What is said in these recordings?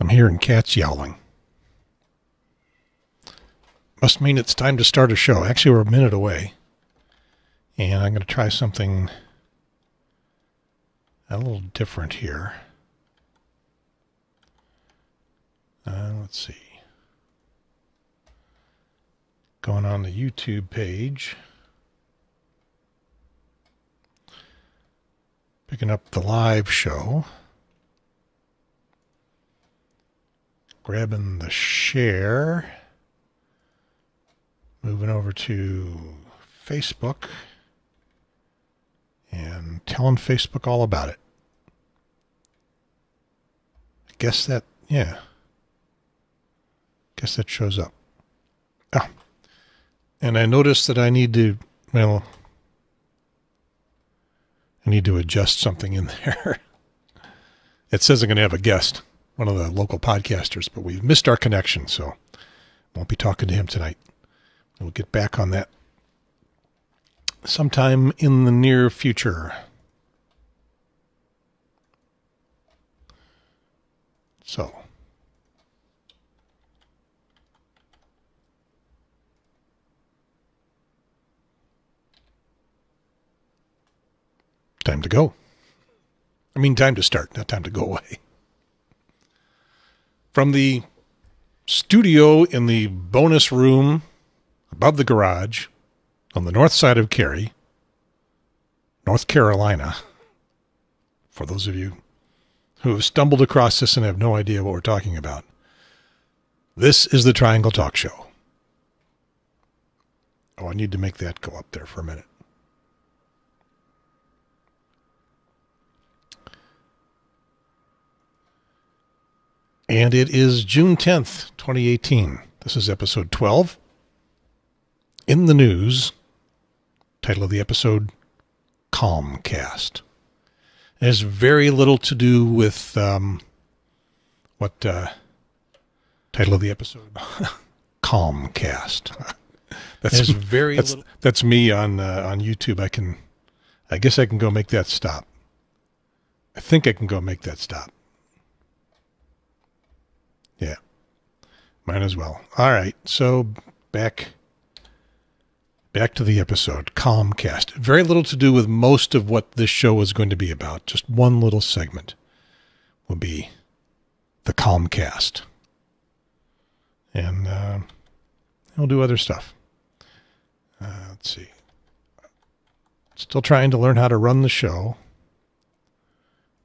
I'm hearing cats yowling. Must mean it's time to start a show. Actually, we're a minute away. And I'm going to try something a little different here. Let's see. Going on the YouTube page. Picking up the live show. Grabbing the share. Moving over to Facebook. And telling Facebook all about it. I guess that, yeah. Guess that shows up. Oh. And I noticed that I need to, well, I need to adjust something in there. It says I'm going to have a guest, one of the local podcasters, but we've missed our connection, so won't be talking to him tonight. We'll get back on that sometime in the near future. So. Time to go. I mean, time to start, not time to go away. From the studio in the bonus room above the garage on the north side of Cary, North Carolina, for those of you who have stumbled across this and have no idea what we're talking about, this is the Triangle Talk Show. Oh, I need to make that go up there for a minute. And it is June 10th, 2018. This is episode 12. In the news, title of the episode, CalmCast. It has very little to do with title of the episode? CalmCast. That's very little. That's me on YouTube. I guess I can go make that stop. I think I can go make that stop. Yeah, might as well. All right, so back to the episode, CalmCast. Very little to do with most of what this show is going to be about. Just one little segment will be the CalmCast. And we'll do other stuff. Let's see. Still trying to learn how to run the show.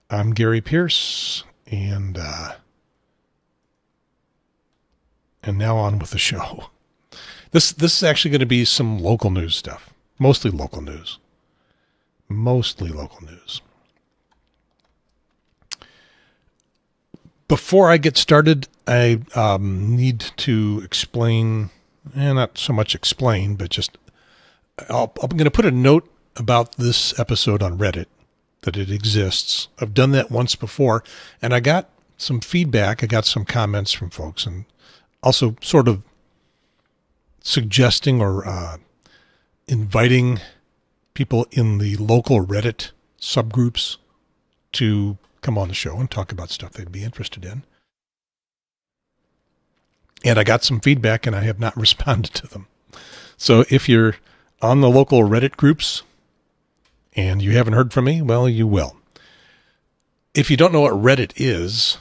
I'm Gary Pierce, and now on with the show. This is actually going to be some local news stuff. Mostly local news. Before I get started, I need to explain, not so much explain, but just I'm going to put a note about this episode on Reddit, that it exists. I've done that once before, and I got some feedback. I got some comments from folks, and also sort of suggesting or inviting people in the local Reddit subgroups to come on the show and talk about stuff they'd be interested in. And I got some feedback, and I have not responded to them. So if you're on the local Reddit groups and you haven't heard from me, well, you will. If you don't know what Reddit is,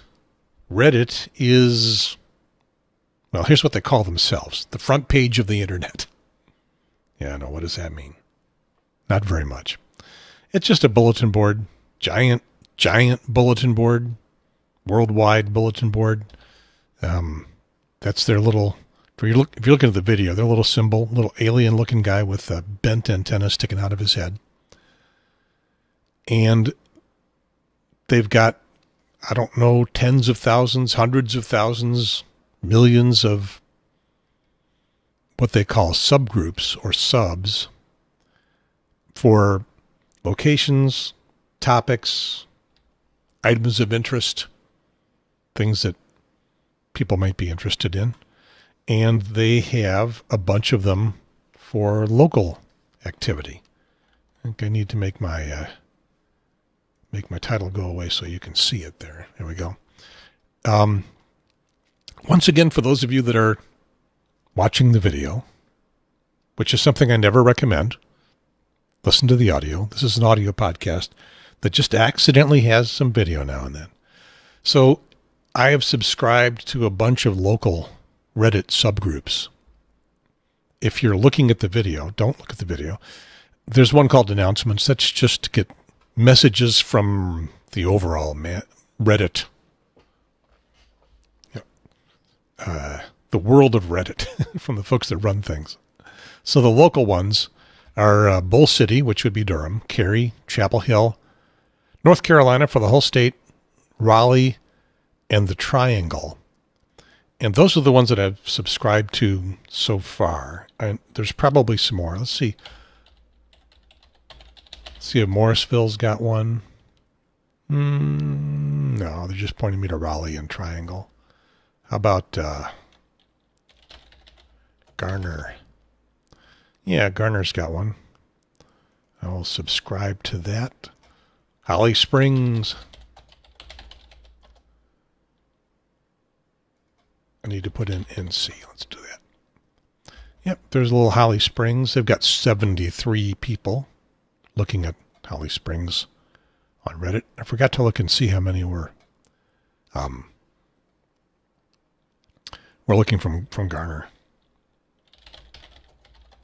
well, here's what they call themselves. The front page of the internet. Yeah, I know. What does that mean? Not very much. It's just a bulletin board. Giant bulletin board. Worldwide bulletin board. That's their little, if you're looking at the video, their little symbol, little alien looking guy with a bent antenna sticking out of his head. And they've got, I don't know, tens of thousands, hundreds of thousands, millions of what they call subgroups or subs for locations, topics, items of interest, things that people might be interested in. And they have a bunch of them for local activity. I think I need to make my title go away so you can see it there. There we go. Once again, for those of you that are watching the video, which is something I never recommend, listen to the audio. This is an audio podcast that just accidentally has some video now and then. So I have subscribed to a bunch of local Reddit subgroups. If you're looking at the video, don't look at the video. There's one called Announcements. That's just to get messages from the overall Reddit, the world of Reddit, from the folks that run things. So the local ones are Bull City, which would be Durham, Cary, Chapel Hill, North Carolina for the whole state, Raleigh, and the Triangle. And those are the ones that I've subscribed to so far. And there's probably some more. Let's see. See if Morrisville's got one. No, they're just pointing me to Raleigh and Triangle. How about Garner? Yeah, Garner's got one. I will subscribe to that. Holly Springs. I need to put in NC. Let's do that. Yep, there's a little Holly Springs. They've got 73 people looking at Holly Springs on Reddit. I forgot to look and see how many were looking from Garner.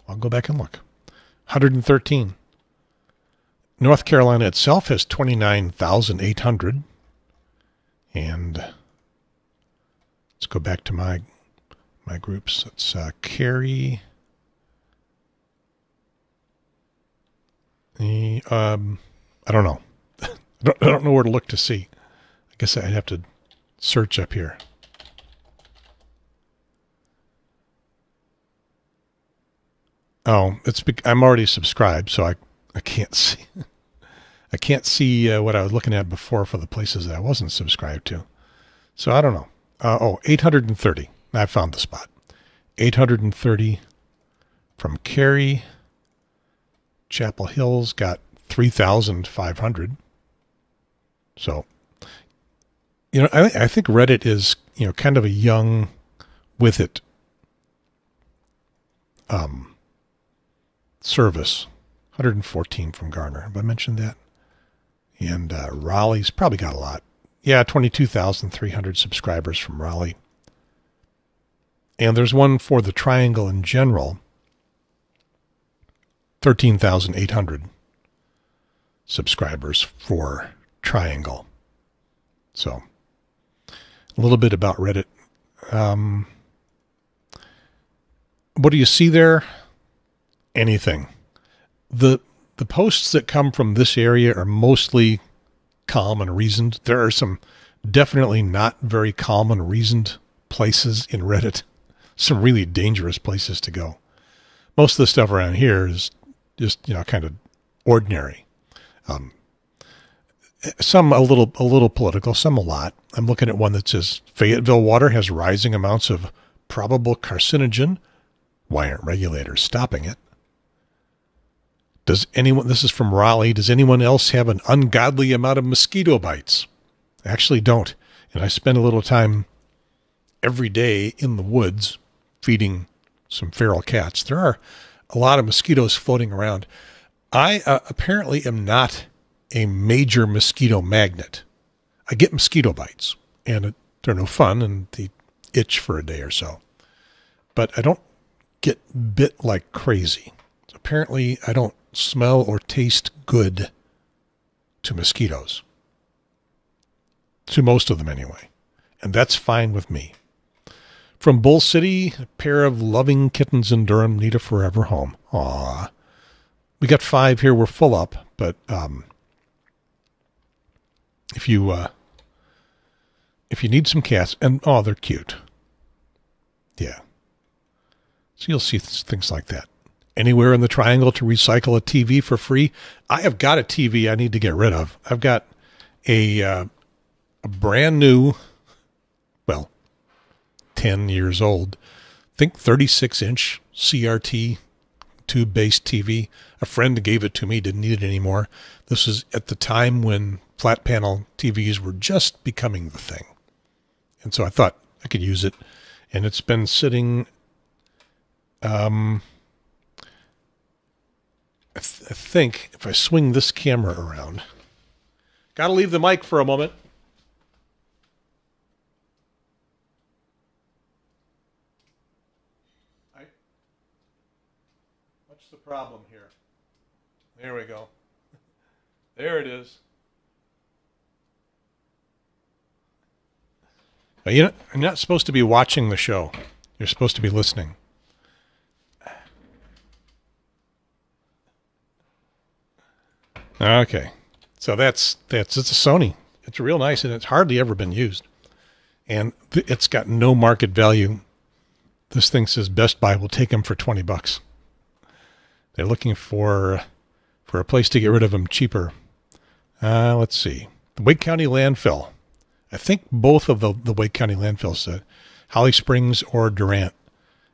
I'll go back and look. 113. North Carolina itself has 29,800. And let's go back to my groups. It's Cary. I don't know. I don't know where to look to see. I guess I'd have to search up here. Oh, I'm already subscribed, so I can't see. I can't see what I was looking at before for the places that I wasn't subscribed to. So I don't know. 830. I found the spot. 830 from Cary. Chapel Hill's got 3,500. So, I think Reddit is, kind of a young with it service. 114 from Garner. Have I mentioned that? And Raleigh's probably got a lot. Yeah, 22,300 subscribers from Raleigh. And there's one for the Triangle in general. 13,800 subscribers for Triangle. So, a little bit about Reddit. What do you see there? Anything. The posts that come from this area are mostly calm and reasoned. There are some definitely not very calm and reasoned places in Reddit. Some really dangerous places to go. Most of the stuff around here is just, kind of ordinary. Some a little political, some a lot. I'm looking at one that says Fayetteville water has rising amounts of probable carcinogen. Why aren't regulators stopping it? This is from Raleigh, does anyone else have an ungodly amount of mosquito bites? I actually don't. And I spend a little time every day in the woods feeding some feral cats. There are a lot of mosquitoes floating around. I apparently am not a major mosquito magnet. I get mosquito bites, and they're no fun, and they itch for a day or so. But I don't get bit like crazy. So apparently, I don't smell or taste good to mosquitoes. To most of them, anyway. And that's fine with me. From Bull City, a pair of loving kittens in Durham need a forever home. Aww. We got 5 here. We're full up, but if you need some cats, and they're cute. Yeah. So you'll see things like that. Anywhere in the Triangle to recycle a TV for free? I have got a TV I need to get rid of. I've got a brand new, 10 years old, I think 36-inch CRT tube-based TV. A friend gave it to me, didn't need it anymore. This was at the time when flat panel TVs were just becoming the thing. And so I thought, I could use it. And it's been sitting, I think if I swing this camera around, got to leave the mic for a moment. What's the problem here? There we go. There it is. You're not supposed to be watching the show. You're supposed to be listening. Okay. So it's a Sony. It's real nice, and it's hardly ever been used. And it's got no market value. This thing says Best Buy will take them for $20. They're looking for a place to get rid of them cheaper. Let's see. The Wake County landfill. I think both of the Wake County landfills, Holly Springs or Durant,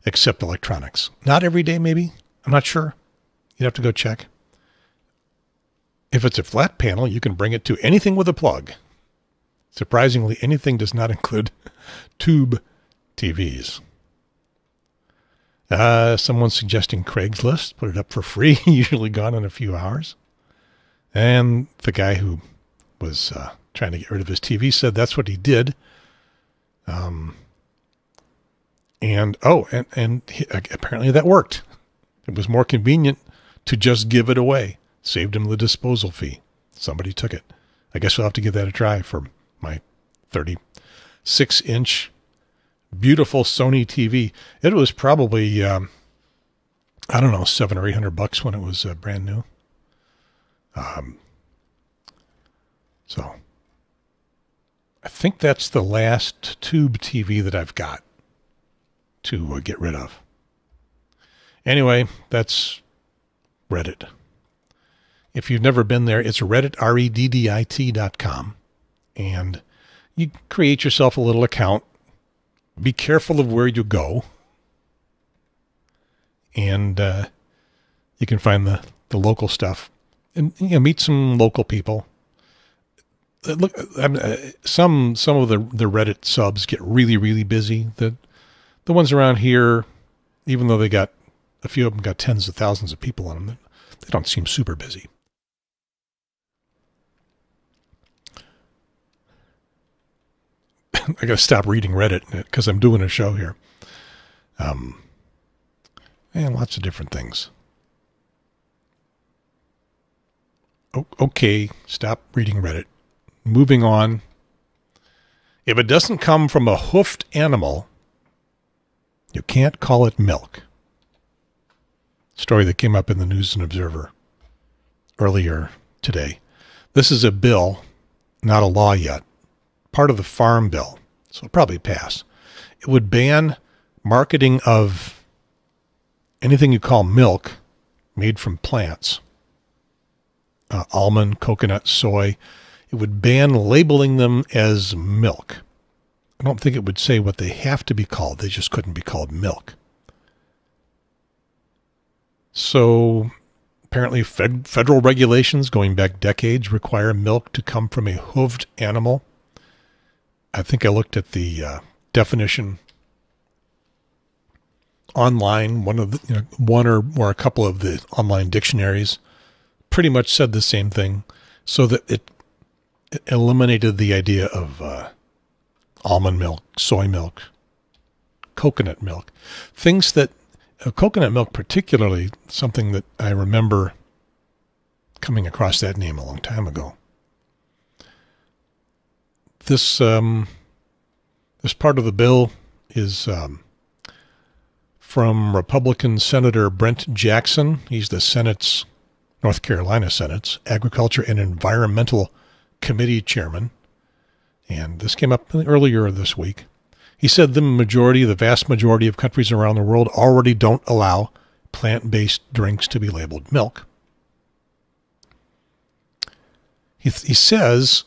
accept electronics. Not every day, maybe. I'm not sure. You'd have to go check. If it's a flat panel, you can bring it to anything with a plug. Surprisingly, anything does not include tube TVs. Someone's suggesting Craigslist. Put it up for free. Usually gone in a few hours. And the guy who was trying to get rid of his TV said that's what he did. And apparently that worked. It was more convenient to just give it away. Saved him the disposal fee. Somebody took it. I guess we'll have to give that a try for my 36-inch beautiful Sony TV. It was probably, I don't know, $700 or $800 when it was brand new. So I think that's the last tube TV that I've got to get rid of. Anyway, that's Reddit. If you've never been there, it's Reddit, reddit.com. And you create yourself a little account. Be careful of where you go. And you can find the local stuff. And meet some local people. Look, some of the Reddit subs get really, really busy. The ones around here, even though a few of them got tens of thousands of people on them, they don't seem super busy. I got to stop reading Reddit because I'm doing a show here. And lots of different things. Okay, stop reading Reddit. Moving on. If it doesn't come from a hoofed animal, you can't call it milk. Story that came up in the News and Observer earlier today. This is a bill, not a law yet. Part of the farm bill, so it'll probably pass. It would ban marketing of anything you call milk made from plants. Almond, coconut, soy. It would ban labeling them as milk. I don't think it would say what they have to be called. They just couldn't be called milk. So apparently federal regulations going back decades require milk to come from a hoofed animal. I think I looked at the definition online. One or a couple of the online dictionaries pretty much said the same thing, so that it eliminated the idea of almond milk, soy milk, coconut milk, things that coconut milk, particularly, something that I remember coming across that name a long time ago. This part of the bill is from Republican Senator Brent Jackson. He's the North Carolina Senate's Agriculture and Environmental Committee Chairman. And this came up earlier this week. He said the vast majority of countries around the world already don't allow plant-based drinks to be labeled milk. He says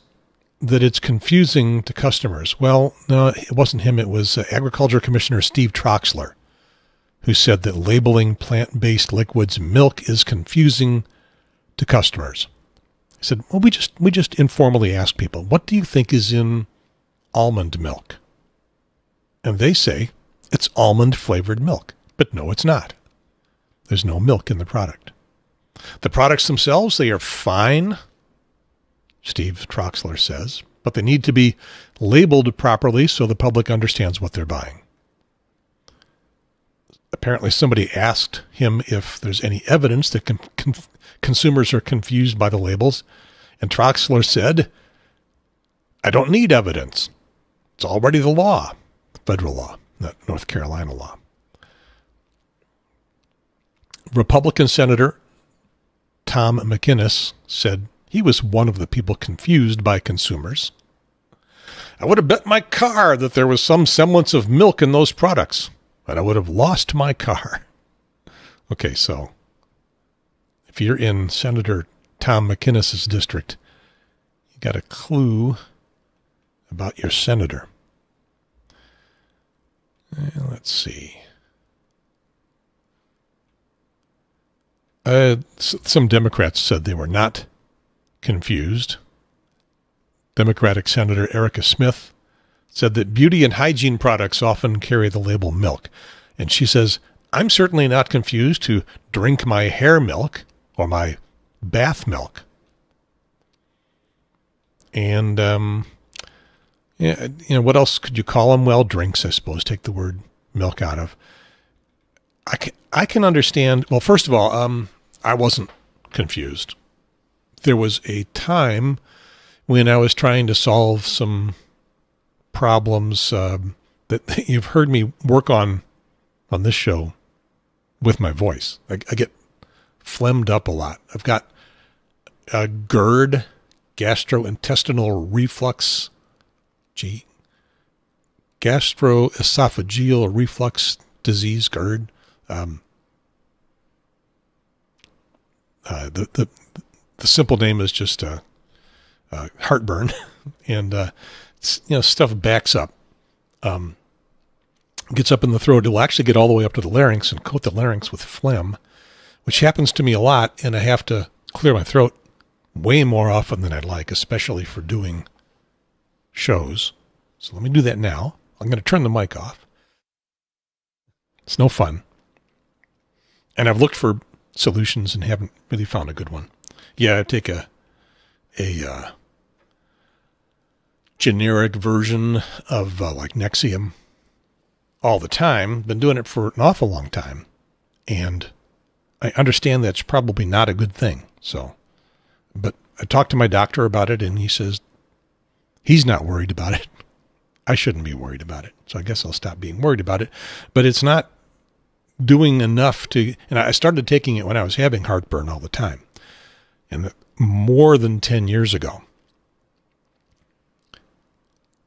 that it's confusing to customers. Well, no, it wasn't him. It was Agriculture Commissioner Steve Troxler, who said that labeling plant-based liquids milk is confusing to customers. He said, well, we just informally asked people, what do you think is in almond milk? and they say it's almond-flavored milk. But no, it's not. There's no milk in the product. The products themselves, they are fine, Steve Troxler says, but they need to be labeled properly so the public understands what they're buying. Apparently somebody asked him if there's any evidence that consumers are confused by the labels, and Troxler said, I don't need evidence. It's already the law, federal law, not North Carolina law. Republican Senator Tom McInnes said he was one of the people confused by consumers. I would have bet my car that there was some semblance of milk in those products, but I would have lost my car. Okay, so if you're in Senator Tom McInnes's district, you got a clue about your senator. Let's see. Some Democrats said they were not confused. Democratic Senator Erica Smith said that beauty and hygiene products often carry the label milk. And she says, I'm certainly not confused to drink my hair milk or my bath milk. And, yeah, you know, what else could you call them? Well, drinks, I suppose, take the word milk out of. I can understand. Well, first of all, I wasn't confused. There was a time when I was trying to solve some problems that you've heard me work on this show with my voice. I get phlegmed up a lot. I've got a GERD, gastrointestinal reflux, gastroesophageal reflux disease, GERD. The simple name is just heartburn, and stuff backs up, gets up in the throat. It will actually get all the way up to the larynx and coat the larynx with phlegm, which happens to me a lot, and I have to clear my throat way more often than I'd like, especially for doing shows. So let me do that now. I'm going to turn the mic off. It's no fun. And I've looked for solutions and haven't really found a good one. Yeah, I take a generic version of like Nexium all the time. Been doing it for an awful long time. And I understand that's probably not a good thing. So, but I talked to my doctor about it, and he says he's not worried about it. I shouldn't be worried about it. So I guess I'll stop being worried about it. But it's not doing enough to, and I started taking it when I was having heartburn all the time, and more than 10 years ago.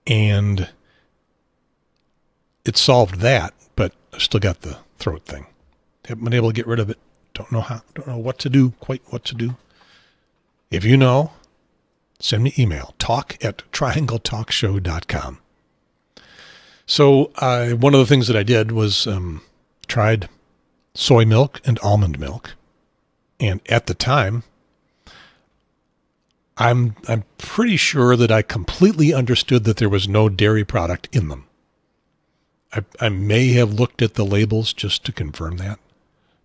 And it solved that, but I've still got the throat thing. Haven't been able to get rid of it. Don't know how, don't know what to do, quite what to do. If you know, send me email, talk@triangletalkshow.com. So one of the things that I did was tried soy milk and almond milk. And at the time, I'm pretty sure that I completely understood that there was no dairy product in them. I may have looked at the labels just to confirm that,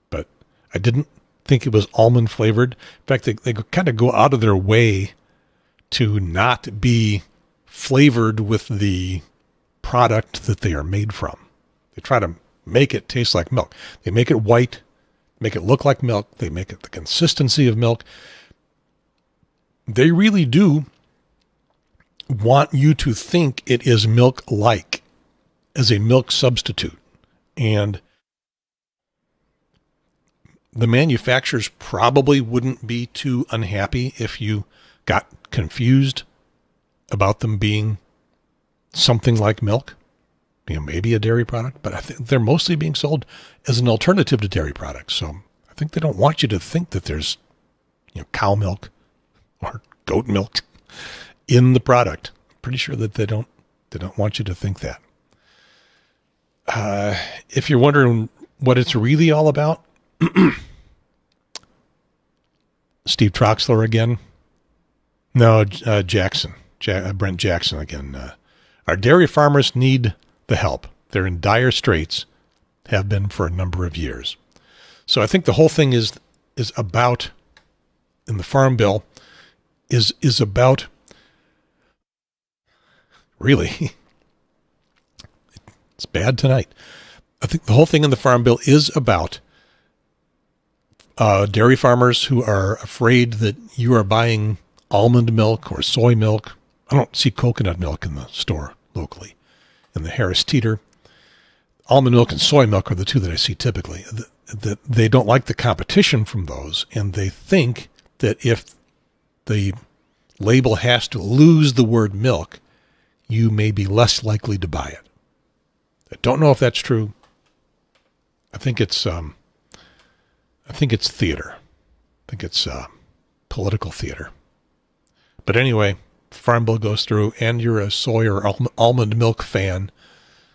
but I didn't think it was almond flavored. In fact, they kind of go out of their way to not be flavored with the product that they are made from. They try to make it taste like milk. They make it white, make it look like milk. They make it the consistency of milk. They really do want you to think it is milk-like as a milk substitute. And the manufacturers probably wouldn't be too unhappy if you got confused about them being something like milk. You know, maybe a dairy product, but I think they're mostly being sold as an alternative to dairy products. So I think they don't want you to think that there's, cow milk or goat milk in the product. I'm pretty sure that they don't want you to think that. If you're wondering what it's really all about, Steve Troxler again. No, Brent Jackson again. Our dairy farmers need the help. They're in dire straits, have been for a number of years. So I think the whole thing is about, in the Farm Bill, is about, really, it's bad tonight. I think the whole thing in the Farm Bill is about dairy farmers who are afraid that you are buying almond milk or soy milk. I don't see coconut milk in the store locally. In the Harris Teeter, almond milk and soy milk are the two that I see typically. That they don't like the competition from those, and they think that if the label has to lose the word milk, you may be less likely to buy it. I don't know if that's true. I think it's theater. I think it's political theater. But anyway, Farm Bill goes through, and you're a soy or almond milk fan,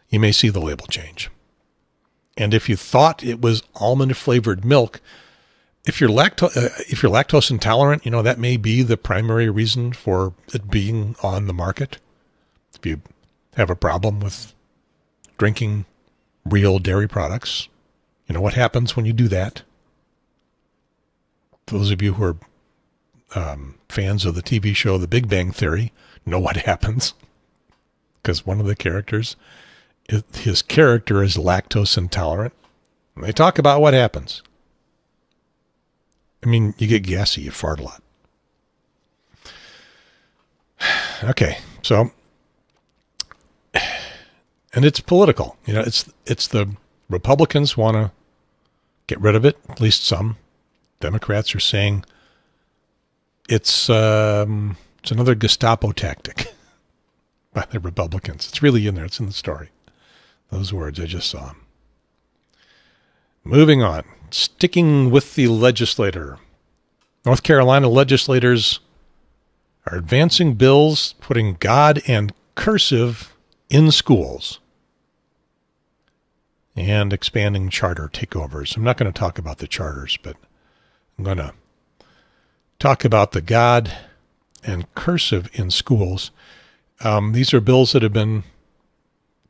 you may see the label change. And if you thought it was almond flavored milk, if you're lactose intolerant, that may be the primary reason for it being on the market. If you have a problem with drinking real dairy products, you know what happens when you do that. Those of you who are fans of the TV show The Big Bang Theory know what happens, because one of the characters, his character is lactose intolerant. And they talk about what happens. I mean, you get gassy, you fart a lot. Okay, so, and it's political. It's the Republicans want to get rid of it, at least some. Democrats are saying it's another Gestapo tactic by the Republicans. It's really in there. It's in the story. Those words I just saw. Moving on. Sticking with the legislator. North Carolina legislators are advancing bills putting God and cursive in schools and expanding charter takeovers. I'm not going to talk about the charters, but I'm going to talk about the God and cursive in schools. These are bills that have been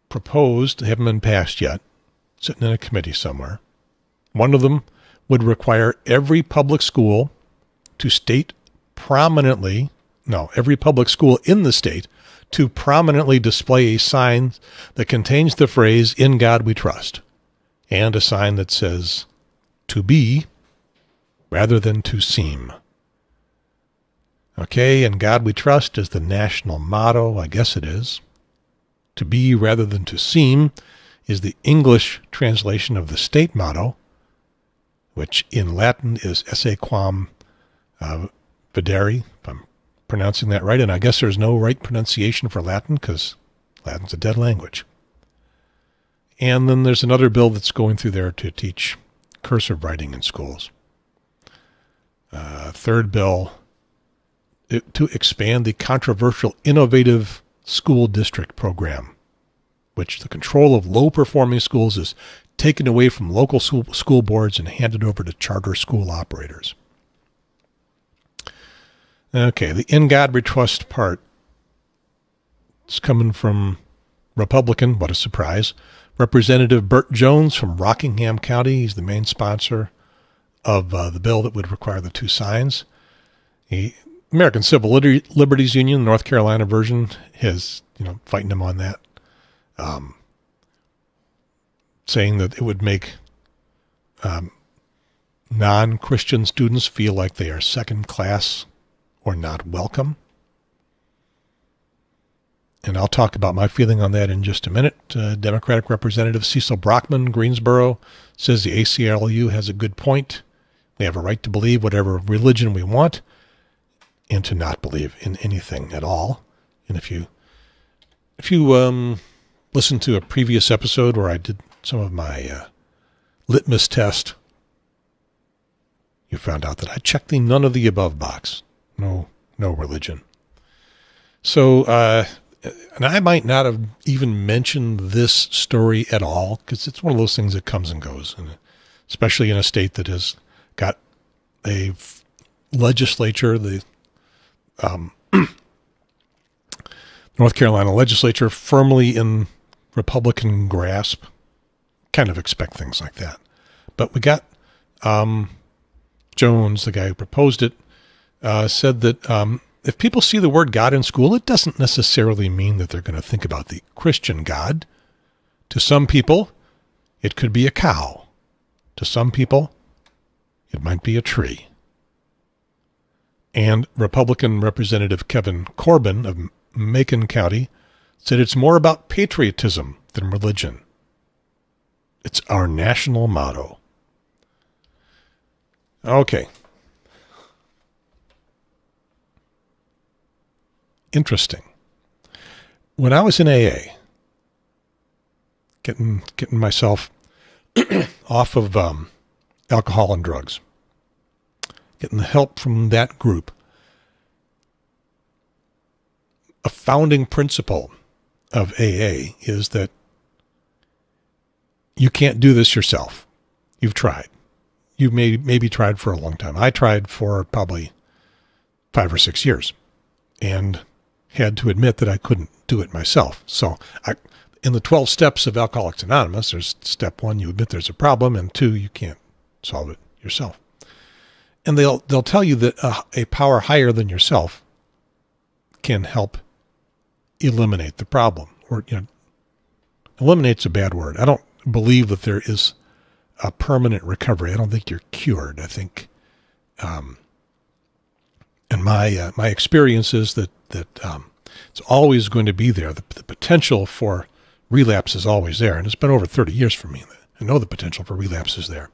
proposed, haven't been passed yet, sitting in a committee somewhere. One of them would require every public school every public school in the state to prominently display a sign that contains the phrase, "In God We Trust," and a sign that says, "To be," rather than "to seem." Okay, "In God We Trust" is the national motto. I guess it is. "To be" rather than "to seem" is the English translation of the state motto, which in Latin is esse quam videri, if I'm pronouncing that right. And I guess there's no right pronunciation for Latin because Latin's a dead language. And then there's another bill that's going through there to teach cursive writing in schools. Third bill to expand the controversial innovative school district program, which the control of low-performing schools is taken away from local school boards and handed over to charter school operators. Okay, the "In God We Trust" part is coming from Republican, what a surprise, Representative Burt Jones from Rockingham County. He's the main sponsor of the bill that would require the two signs. The American Civil Liberties Union, North Carolina version, is fighting him on that, saying that it would make non-Christian students feel like they are second class or not welcome. And I'll talk about my feeling on that in just a minute. Democratic Representative Cecil Brockman, Greensboro, says the ACLU has a good point. We have a right to believe whatever religion we want and to not believe in anything at all. And if you listen to a previous episode where I did some of my litmus test, you found out that I checked the none of the above box. No religion. So, and I might not have even mentioned this story at all because it's one of those things that comes and goes, and especially in a state that has got a legislature, the North Carolina legislature, firmly in Republican grasp. Kind of expect things like that. But we got Jones, the guy who proposed it, said that if people see the word God in school, it doesn't necessarily mean that they're going to think about the Christian God. To some people, it could be a cow. To some people, it might be a tree. And Republican Representative Kevin Corbin of Macon County said it's more about patriotism than religion. It's our national motto. Okay. Interesting. When I was in AA, getting myself off of alcohol and drugs, getting the help from that group, a founding principle of AA is that you can't do this yourself. You've tried. You've maybe tried for a long time. I tried for probably 5 or 6 years and had to admit that I couldn't do it myself. So in the 12 steps of Alcoholics Anonymous, there's step 1, you admit there's a problem, and 2, you can't solve it yourself. And they'll tell you that a power higher than yourself can help eliminate the problem. Or, eliminate's a bad word. I don't believe that there is a permanent recovery. I don't think you're cured. I think, and my experience is that it's always going to be there. The potential for relapse is always there, and it's been over 30 years for me. I know the potential for relapse is there.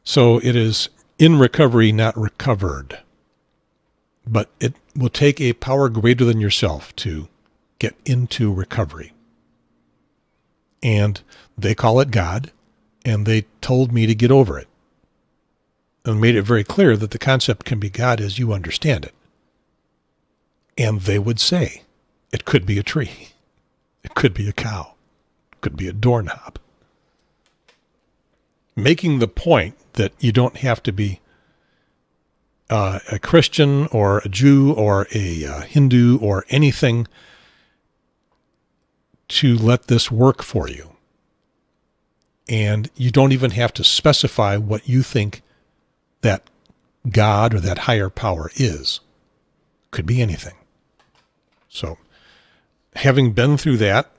So it is in recovery, not recovered. But it will take a power greater than yourself to get into recovery. And they call it God, and they told me to get over it. And made it very clear that the concept can be God as you understand it. And they would say, it could be a tree. It could be a cow. It could be a doorknob. Making the point that you don't have to be a Christian or a Jew or a Hindu or anything to let this work for you. And you don't even have to specify what you think that God or that higher power is. Could be anything. So, having been through that,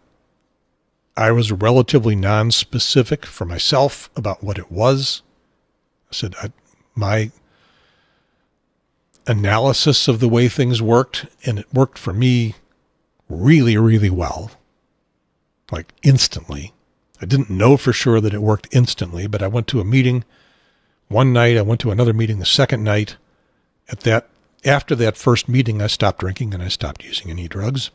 I was relatively non-specific for myself about what it was. I said, my analysis of the way things worked, and it worked for me really, really well, like instantly. I didn't know for sure that it worked instantly, but I went to a meeting one night. I went to another meeting the second night. After that first meeting, I stopped drinking and I stopped using any drugs.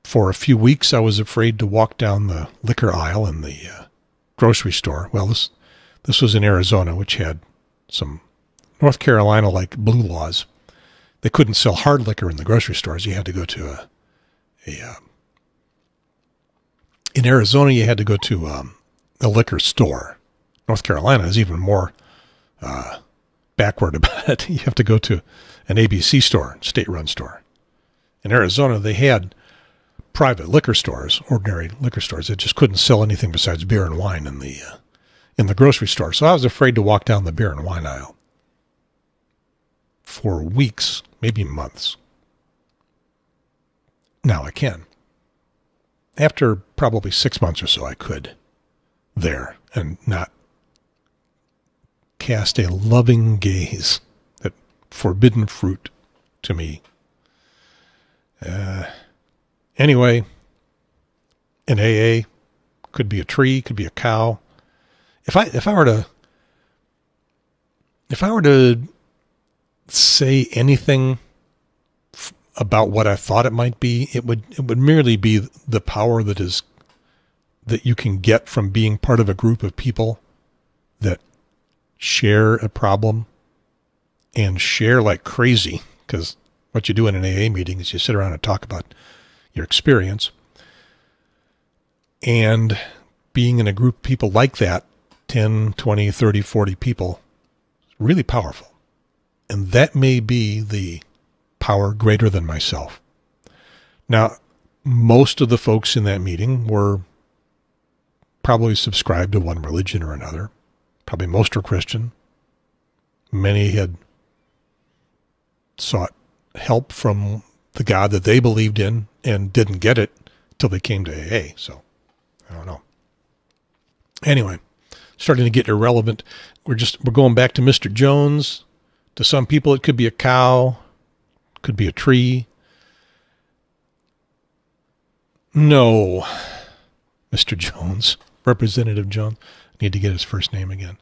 For a few weeks, I was afraid to walk down the liquor aisle in the grocery store. Well, this was in Arizona, which had some North Carolina-like blue laws. They couldn't sell hard liquor in the grocery stores. You had to go to in Arizona, you had to go to a liquor store. North Carolina is even more backward about it. You have to go to an ABC store, state-run store. In Arizona, they had private liquor stores, ordinary liquor stores. They just couldn't sell anything besides beer and wine in the grocery store. So I was afraid to walk down the beer and wine aisle for weeks, maybe months. Now I can. After probably 6 months or so, I could there and not cast a loving gaze at forbidden fruit to me. Anyway, in AA, could be a tree, could be a cow. If I were to say anything about what I thought it might be, it would merely be the power that you can get from being part of a group of people that share a problem and share like crazy, because what you do in an AA meeting is you sit around and talk about your experience. And being in a group of people like that, 10, 20, 30, 40 people, is really powerful. And that may be the power greater than myself. Now, most of the folks in that meeting were probably subscribed to one religion or another. Probably most were Christian. Many had sought help from the God that they believed in and didn't get it till they came to AA. So, I don't know. Anyway, starting to get irrelevant. We're going back to Mr. Jones. To some people, it could be a cow, could be a tree. No, Mr. Jones, Representative Jones. I need to get his first name again.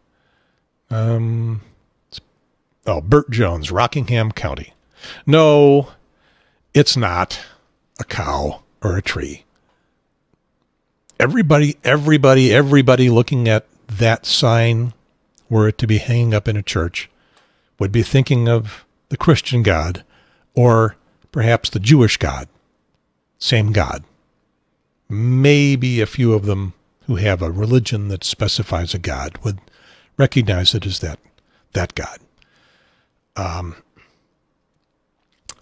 Burt Jones, Rockingham County. No, it's not a cow or a tree. Everybody looking at that sign, were it to be hanging up in a church, would be thinking of the Christian God or perhaps the Jewish God. Same God. Maybe a few of them who have a religion that specifies a God would recognize it as that God.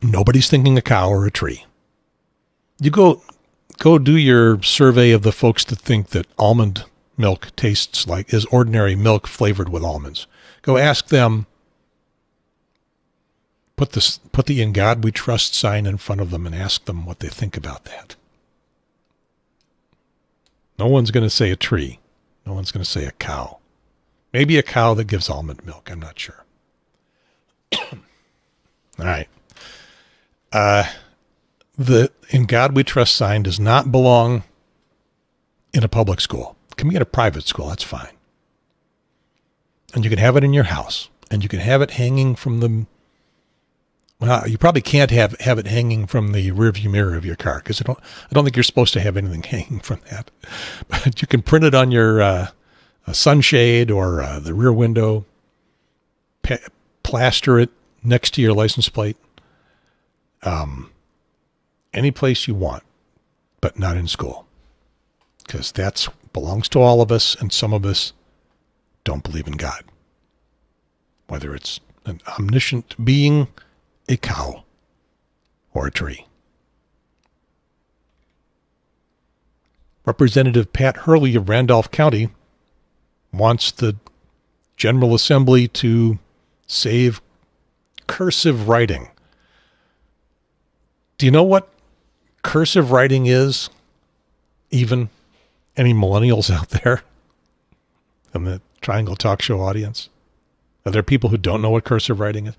Nobody's thinking a cow or a tree. You go do your survey of the folks that think that almond milk tastes like is ordinary milk flavored with almonds. Go ask them. Put the "In God We Trust" sign in front of them and ask them what they think about that. No one's going to say a tree. No one's going to say a cow. Maybe a cow that gives almond milk. I'm not sure. All right. The "In God We Trust" sign does not belong in a public school. It can be in a private school. That's fine. And you can have it in your house. And you can have it hanging from the... Well, you probably can't have it hanging from the rearview mirror of your car, because I don't think you're supposed to have anything hanging from that. But you can print it on your a sunshade or the rear window, plaster it next to your license plate, any place you want, but not in school, because that belongs to all of us, and some of us don't believe in God, whether it's an omniscient being, a cow, or a tree. Representative Pat Hurley of Randolph County wants the General Assembly to save cursive writing. Do you know what cursive writing is? Even any millennials out there in the Triangle Talk Show audience? Are there people who don't know what cursive writing is?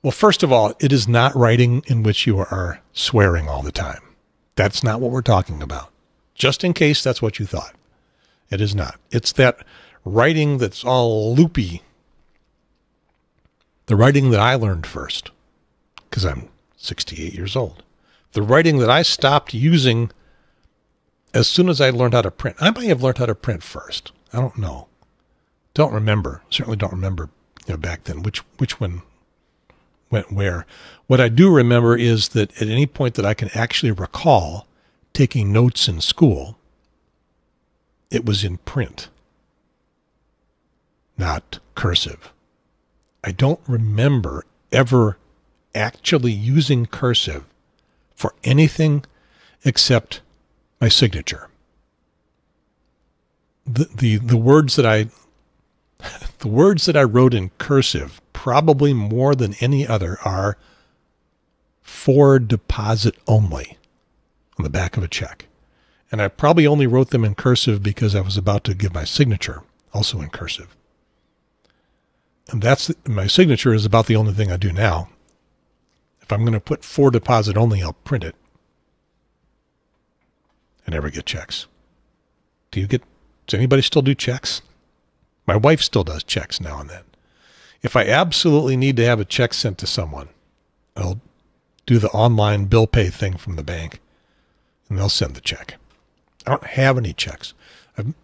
Well, first of all, it is not writing in which you are swearing all the time. That's not what we're talking about. Just in case that's what you thought. It is not. It's that writing that's all loopy. The writing that I learned first, because I'm 68 years old. The writing that I stopped using as soon as I learned how to print. I might have learned how to print first. I don't know. Don't remember. Certainly don't remember back then which one went where. What I do remember is that at any point that I can actually recall taking notes in school, it was in print, not cursive. I don't remember ever actually using cursive for anything except my signature. The words that I wrote in cursive, probably more than any other, are "for deposit only" on the back of a check. And I probably only wrote them in cursive because I was about to give my signature, also in cursive. And my signature is about the only thing I do now. If I'm going to put "for deposit only," I'll print it. I never get checks. Does anybody still do checks? My wife still does checks now and then. If I absolutely need to have a check sent to someone, I'll do the online bill pay thing from the bank, and they'll send the check. I don't have any checks. I've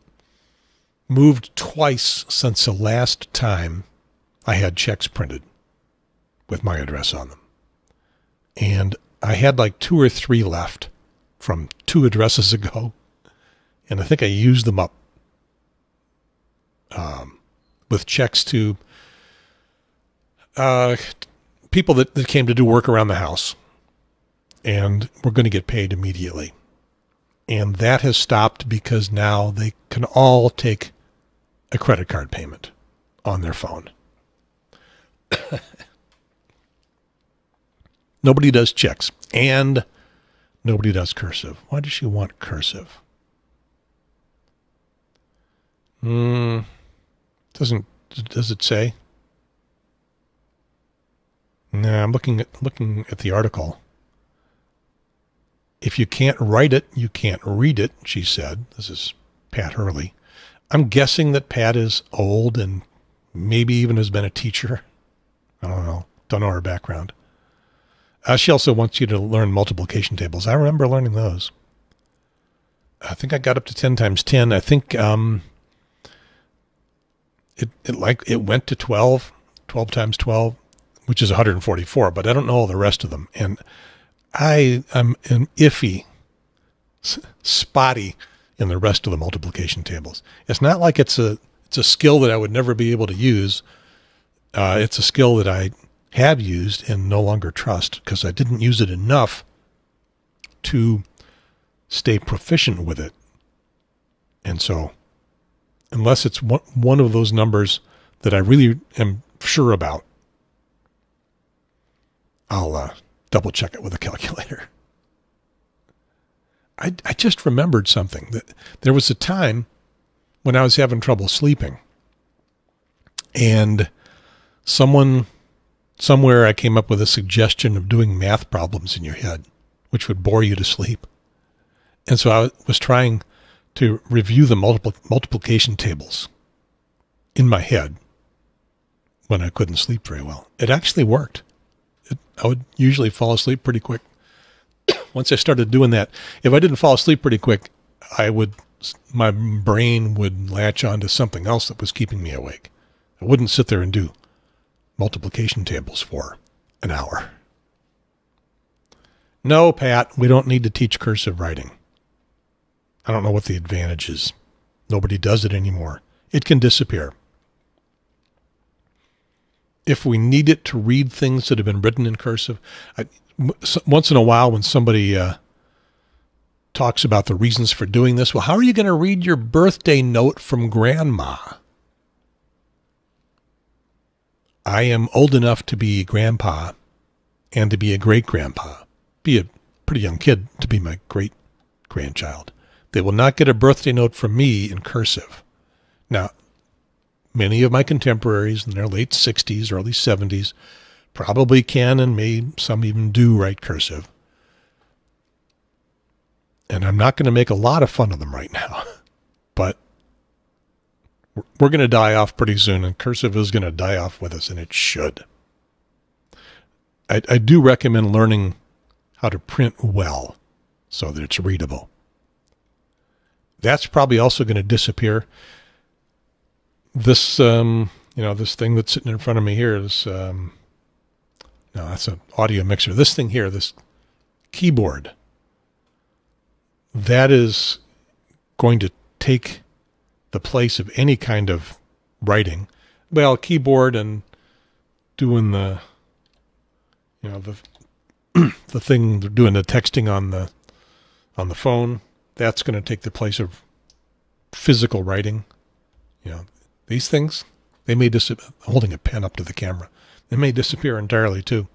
moved twice since the last time I had checks printed with my address on them. And I had like 2 or 3 left from 2 addresses ago, and I think I used them up with checks to people that came to do work around the house. and we're going to get paid immediately. And that has stopped because now they can all take a credit card payment on their phone. Nobody does checks, and nobody does cursive. Why does she want cursive? Does it say? No, I'm looking at the article. If you can't write it, you can't read it, she said. This is Pat Hurley. I'm guessing that Pat is old and maybe even has been a teacher. I don't know. Don't know her background. She also wants you to learn multiplication tables. I remember learning those. I think I got up to 10 times 10. I think it went to 12 times 12, which is 144, but I don't know all the rest of them. And I'm iffy, spotty in the rest of the multiplication tables. It's not like it's a skill that I would never be able to use. It's a skill that I have used and no longer trust because I didn't use it enough to stay proficient with it. And so, unless it's one of those numbers that I really am sure about, I'll double check it with a calculator. I just remembered something. That there was a time when I was having trouble sleeping, and somewhere I came up with a suggestion of doing math problems in your head, which would bore you to sleep. And so I was trying to review the multiplication tables in my head when I couldn't sleep very well. It actually worked. I would usually fall asleep pretty quick. Once I started doing that, if I didn't fall asleep pretty quick, my brain would latch onto something else that was keeping me awake. I wouldn't sit there and do multiplication tables for an hour. No, Pat, we don't need to teach cursive writing. I don't know what the advantage is. Nobody does it anymore. It can disappear. If we need it to read things that have been written in cursive, once in a while when somebody talks about the reasons for doing this, well, how are you going to read your birthday note from grandma? I am old enough to be grandpa and to be a great-grandpa. Be a pretty young kid to be my great-grandchild. They will not get a birthday note from me in cursive. Now, many of my contemporaries in their late 60s, early 70s probably can and may, some even do write cursive. And I'm not going to make a lot of fun of them right now. But we're going to die off pretty soon, and cursive is going to die off with us, and it should. I do recommend learning how to print well so that it's readable. That's probably also going to disappear. This, this thing that's sitting in front of me here is, no, that's an audio mixer. This thing here, this keyboard, that is going to take the place of any kind of writing. Well, keyboard and doing the thing, doing the texting on the phone, that's going to take the place of physical writing. These things, they may disappear. Holding a pen up to the camera, they may disappear entirely too.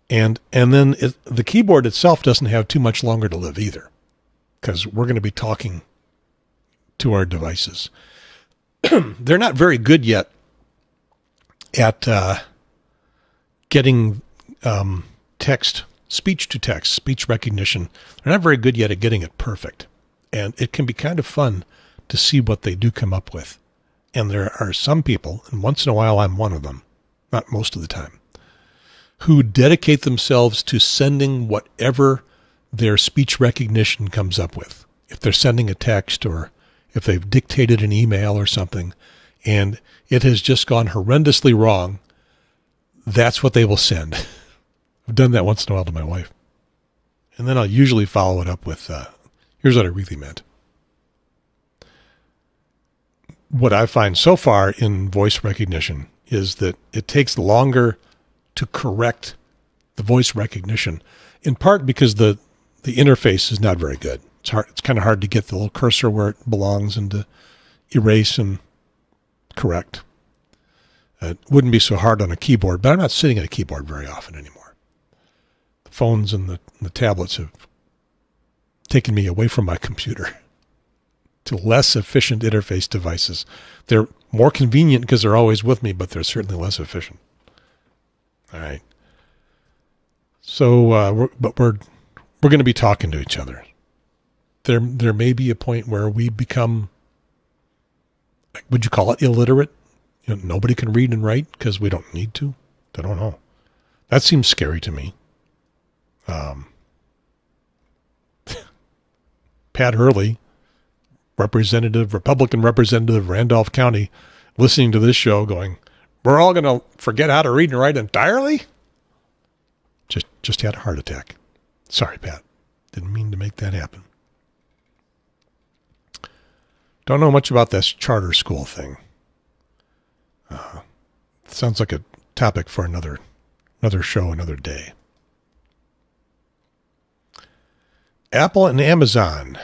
And then the keyboard itself doesn't have too much longer to live either, because we're going to be talking to our devices. They're not very good yet at getting speech to text, speech recognition. They're not very good yet at getting it perfect. And it can be kind of fun to see what they do come up with. And there are some people, and once in a while I'm one of them, not most of the time, who dedicate themselves to sending whatever their speech recognition comes up with. If they're sending a text or if they've dictated an email or something, and it has just gone horrendously wrong, that's what they will send. I've done that once in a while to my wife. And then I'll usually follow it up with, here's what I really meant. What I find so far in voice recognition is that it takes longer to correct the voice recognition in part because the interface is not very good. It's hard. It's kind of hard to get the little cursor where it belongs and to erase and correct. It wouldn't be so hard on a keyboard, but I'm not sitting at a keyboard very often anymore. The phones and the tablets have taken me away from my computer to less efficient interface devices. They're more convenient because they're always with me, but they're certainly less efficient. All right. So, we're going to be talking to each other. There may be a point where we become, would you call it illiterate? You know, nobody can read and write because we don't need to. I don't know. That seems scary to me. Pat Hurley, Republican representative, Randolph County, listening to this show going, we're all going to forget how to read and write entirely? Just had a heart attack. Sorry, Pat. Didn't mean to make that happen. Don't know much about this charter school thing. Sounds like a topic for another show, another day. Apple and Amazon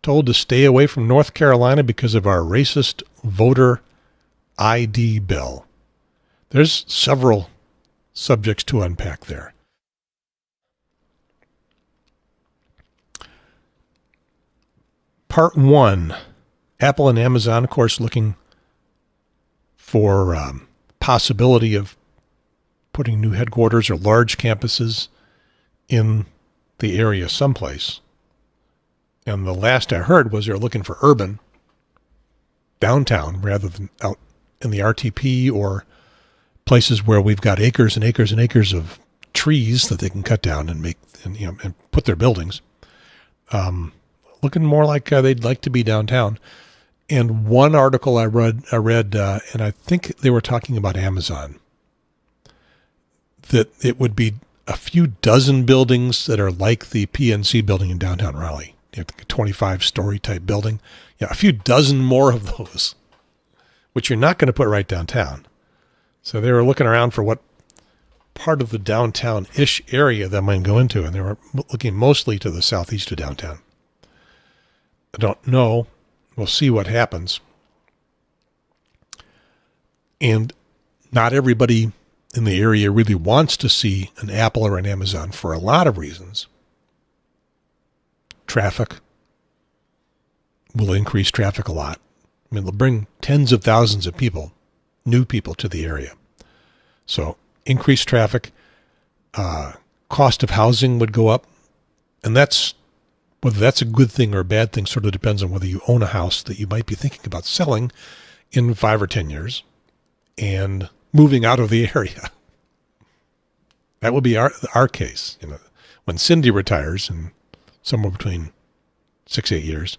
told to stay away from North Carolina because of our racist voter ID bill. There's several subjects to unpack there. Part 1, Apple and Amazon, of course, looking for possibility of putting new headquarters or large campuses in the area someplace. And the last I heard was they're looking for urban, downtown, rather than out in the RTP or places where we've got acres and acres and acres of trees that they can cut down and make and put their buildings. Looking more like they'd like to be downtown. And one article I read, and I think they were talking about Amazon, that it would be a few dozen buildings that are like the PNC building in downtown Raleigh, a 25-story type building. Yeah, a few dozen more of those, which you're not going to put right downtown. So they were looking around for what part of the downtown-ish area that might go into, and they were looking mostly to the southeast of downtown. I don't know. We'll see what happens. And not everybody in the area really wants to see an Apple or an Amazon for a lot of reasons. Traffic will increase traffic a lot. I mean, it'll bring tens of thousands of people, new people to the area. So increased traffic, cost of housing would go up. And whether that's a good thing or a bad thing sort of depends on whether you own a house that you might be thinking about selling in 5 or 10 years and moving out of the area. That will be our case. You know, when Cindy retires in somewhere between 6-8 years,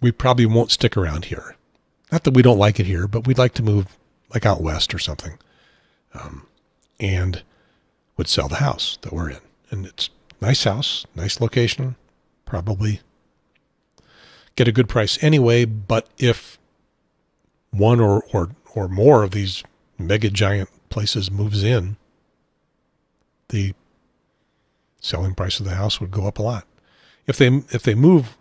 we probably won't stick around here. Not that we don't like it here, but we'd like to move like out west or something, and would sell the house that we're in. And it's nice house, nice location, probably get a good price anyway. But if one or more of these mega giant places moves in, the selling price of the house would go up a lot. If they move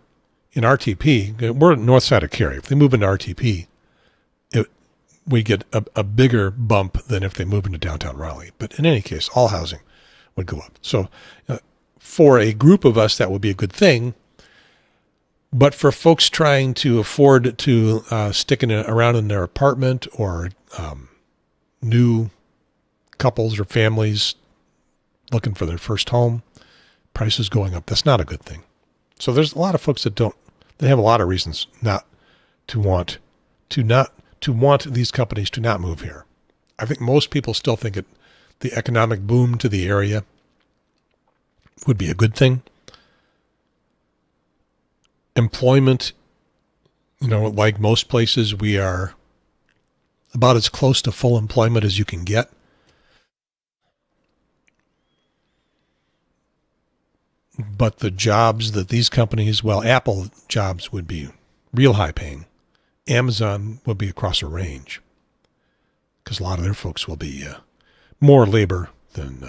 in RTP, we're on the north side of Cary. If they move into RTP, we get a bigger bump than if they move into downtown Raleigh. But in any case, all housing would go up. So for a group of us, that would be a good thing. But for folks trying to afford to stick around in their apartment or new couples or families looking for their first home, prices going up, that's not a good thing. So there's a lot of folks that have a lot of reasons not to want these companies to not move here. I think most people still think the economic boom to the area would be a good thing. Employment, like most places, we are about as close to full employment as you can get. But the jobs that these companies, Apple jobs would be real high paying. Amazon would be across a range because a lot of their folks will be more labor than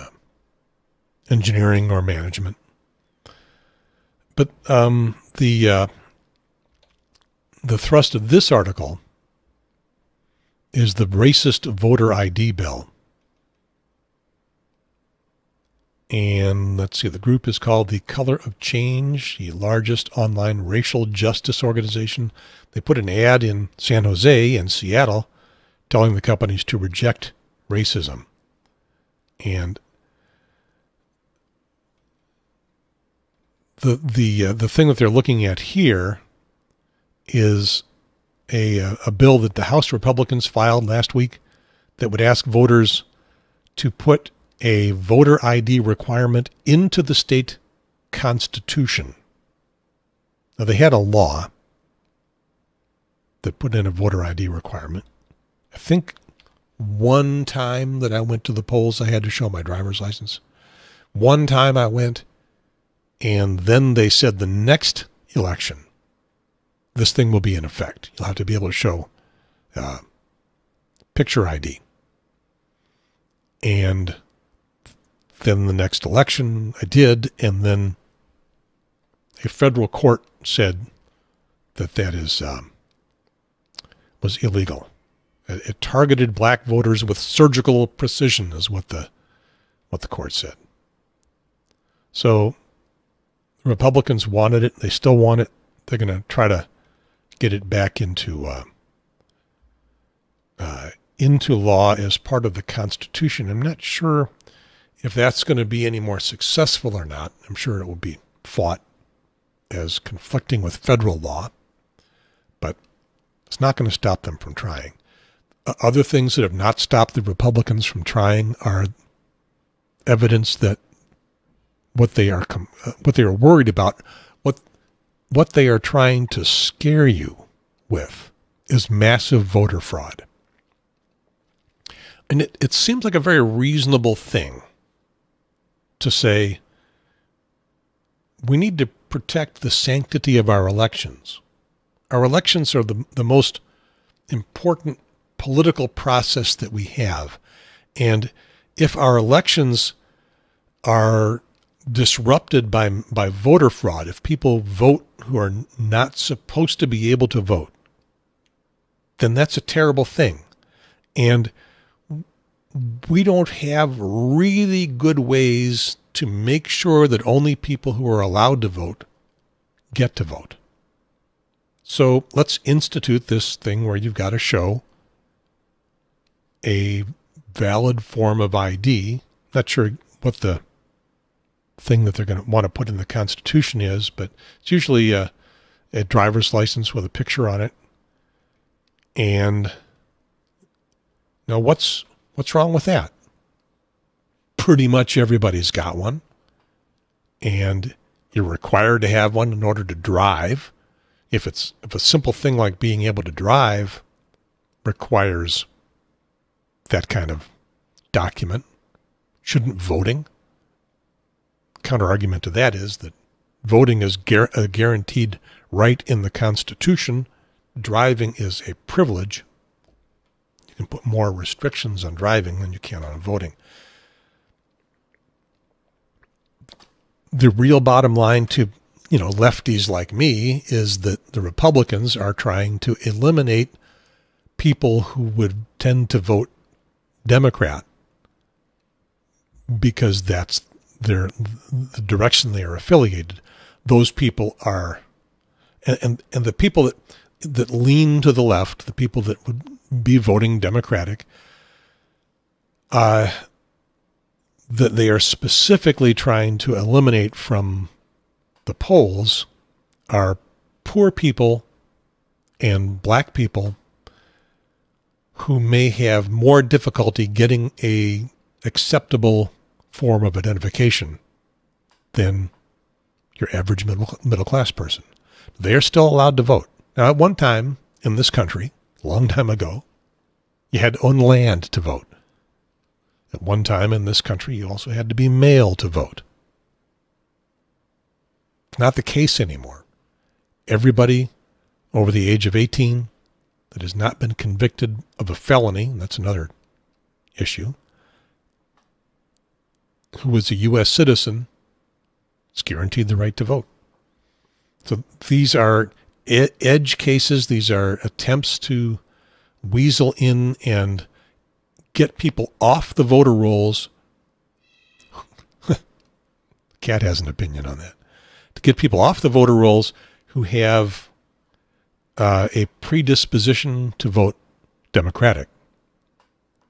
engineering or management. But the thrust of this article is the racist voter ID bill. And let's see, the group is called the Color of Change, the largest online racial justice organization. They put an ad in San Jose and Seattle telling the companies to reject racism. And the thing that they're looking at here is a bill that the House Republicans filed last week that would ask voters to put a voter ID requirement into the state constitution. Now, they had a law that put in a voter ID requirement. I think one time that I went to the polls, I had to show my driver's license. One time I went, and then they said the next election, this thing will be in effect. You'll have to be able to show picture ID. And then the next election I did, and then a federal court said that was illegal. It targeted black voters with surgical precision, is what the court said. So Republicans wanted it. They still want it. They're going to try to get it back into law as part of the Constitution. I'm not sure if that's going to be any more successful or not. I'm sure it will be fought as conflicting with federal law, but it's not going to stop them from trying. Other things that have not stopped the Republicans from trying are evidence that what they are worried about, what they are trying to scare you with, is massive voter fraud. And it seems like a very reasonable thing to say, we need to protect the sanctity of our elections. Our elections are the most important political process that we have. And if our elections are disrupted by voter fraud, if people vote who are not supposed to be able to vote, then that's a terrible thing. And we don't have really good ways to make sure that only people who are allowed to vote get to vote. So let's institute this thing where you've got to show a valid form of ID. Not sure what the thing that they're going to want to put in the Constitution is, but it's usually a driver's license with a picture on it. And now what's wrong with that? Pretty much everybody's got one, and you're required to have one in order to drive. If a simple thing like being able to drive requires that kind of document, shouldn't voting? Counter-argument to that is that voting is a guaranteed right in the Constitution. Driving is a privilege. You can put more restrictions on driving than you can on voting. The real bottom line to lefties like me is that the Republicans are trying to eliminate people who would tend to vote Democrat because that's the direction they are affiliated. Those people are, and the people that lean to the left, the people that would be voting Democratic, that they are specifically trying to eliminate from the polls are poor people and black people who may have more difficulty getting a acceptable form of identification than your average middle class person. They are still allowed to vote. Now, at one time in this country, a long time ago, you had to own land to vote. At one time in this country, you also had to be male to vote. Not the case anymore. Everybody over the age of 18 that has not been convicted of a felony, and that's another issue, who is a U.S. citizen is guaranteed the right to vote. So these are edge cases. These are attempts to weasel in and get people off the voter rolls. Cat has an opinion on that. To get people off the voter rolls who have a predisposition to vote Democratic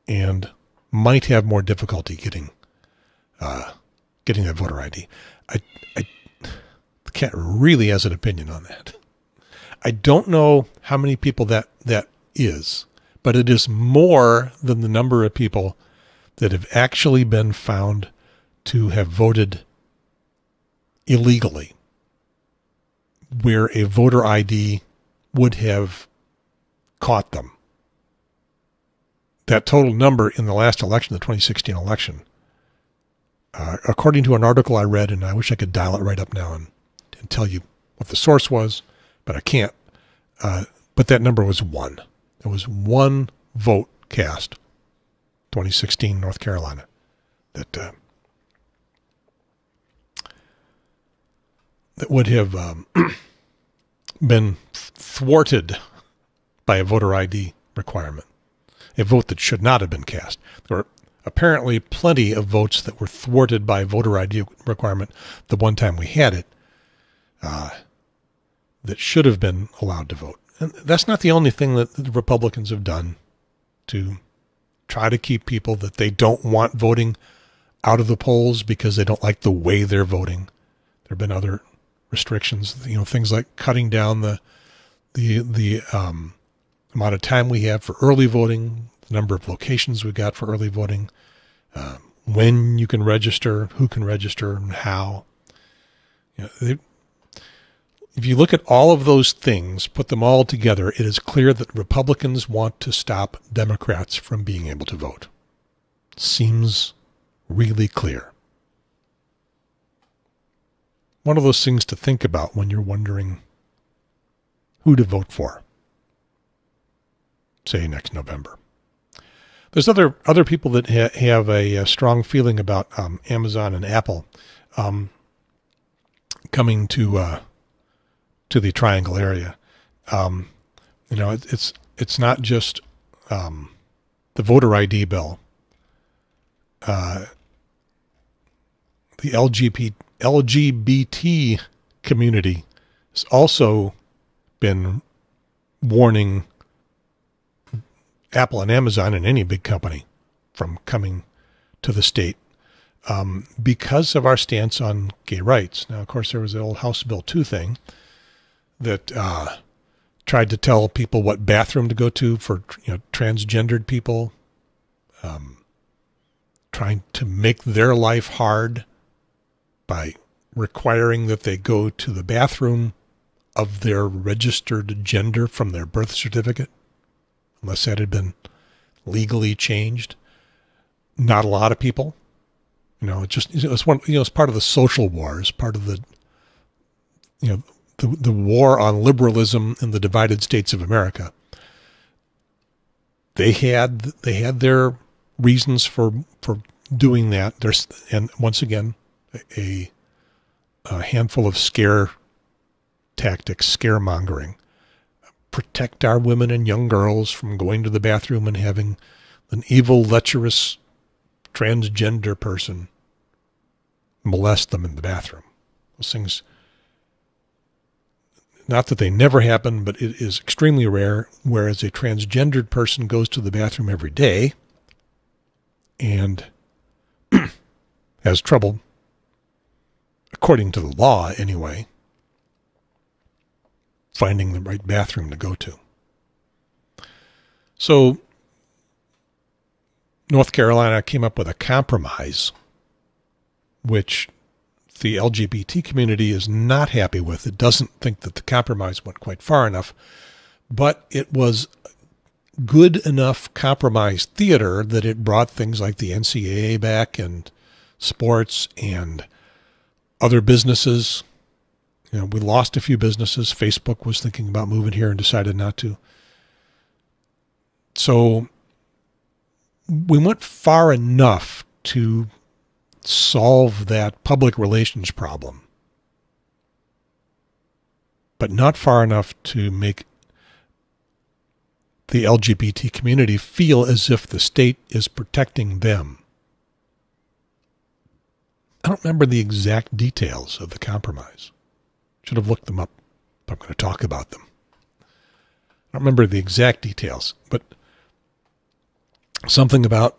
and might have more difficulty getting that voter ID. The cat really has an opinion on that. I don't know how many people that is, but it is more than the number of people that have actually been found to have voted illegally, where a voter ID would have caught them. That total number in the last election, the 2016 election, according to an article I read, and I wish I could dial it right up now and tell you what the source was, but I can't. But that number was 1. There was 1 vote cast, 2016 North Carolina, that would have been thwarted by a voter ID requirement, a vote that should not have been cast. There were apparently plenty of votes that were thwarted by voter ID requirement the one time we had it, that should have been allowed to vote. And that's not the only thing that the Republicans have done to try to keep people that they don't want voting out of the polls because they don't like the way they're voting. There have been other restrictions, things like cutting down the amount of time we have for early voting, the number of locations we got for early voting, when you can register, who can register, and how. If you look at all of those things, put them all together, it is clear that Republicans want to stop Democrats from being able to vote. Seems really clear. One of those things to think about when you're wondering who to vote for, say next November. There's other people that have a strong feeling about Amazon and Apple coming to the Triangle area. It's not just the voter ID bill. The LGBT community has also been warning Apple and Amazon and any big company from coming to the state because of our stance on gay rights. Now, of course, there was the old House Bill 2 thing that tried to tell people what bathroom to go to for transgendered people, trying to make their life hard by requiring that they go to the bathroom of their registered gender from their birth certificate, unless that had been legally changed. Not a lot of people. It's part of the social wars, part of the war on liberalism in the divided states of America. They had their reasons for doing that. And once again, a handful of scare tactics, scaremongering. Protect our women and young girls from going to the bathroom and having an evil, lecherous, transgender person molest them in the bathroom. Those things, not that they never happen, but it is extremely rare, whereas a transgendered person goes to the bathroom every day and has trouble, according to the law anyway, finding the right bathroom to go to. So North Carolina came up with a compromise, which the LGBT community is not happy with. It doesn't think that the compromise went quite far enough, but it was good enough compromise theater that it brought things like the NCAA back and sports and other businesses. We lost a few businesses. Facebook was thinking about moving here and decided not to. So we went far enough to solve that public relations problem, but not far enough to make the LGBT community feel as if the state is protecting them. I don't remember the exact details of the compromise. Should have looked them up if I'm going to talk about them. I don't remember the exact details, but something about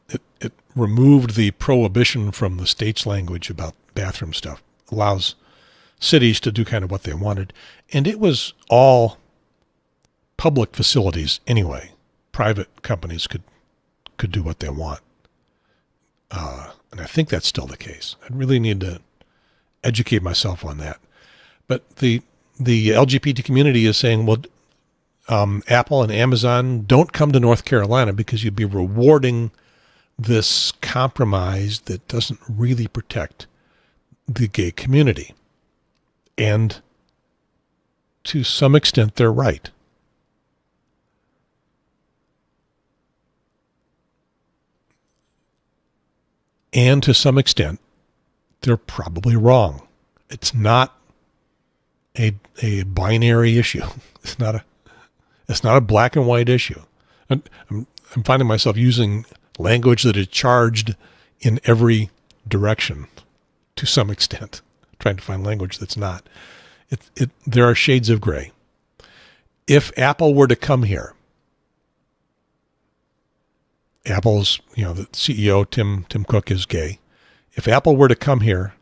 it removed the prohibition from the state's language about bathroom stuff, allows cities to do kind of what they wanted, and it was all public facilities anyway. Private companies could do what they want. And I think that's still the case. I really need to educate myself on that. But the LGBT community is saying, well, Apple and Amazon, don't come to North Carolina because you'd be rewarding this compromise that doesn't really protect the gay community. And to some extent, they're right. And to some extent, they're probably wrong. It's not a binary issue. It's not a black and white issue. I'm finding myself using language that is charged in every direction to some extent, trying to find language that's not. There are shades of gray. If Apple were to come here, Apple's, the CEO, Tim Cook, is gay. If Apple were to come here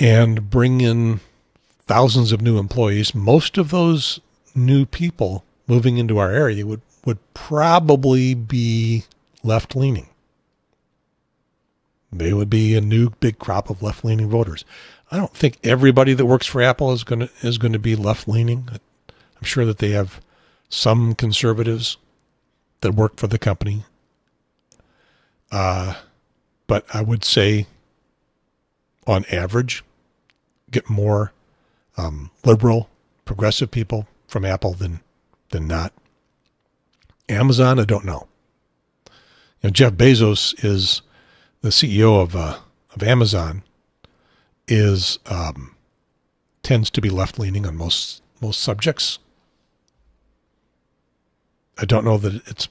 and bring in thousands of new employees, most of those new people moving into our area would probably be left-leaning. They would be a new big crop of left-leaning voters. I don't think everybody that works for Apple is going to be left-leaning. I'm sure that they have some conservatives that work for the company. But I would say, on average, get more liberal, progressive people from Apple than not. Amazon, I don't know. Jeff Bezos is the CEO of Amazon. Tends to be left-leaning on most subjects. I don't know that it's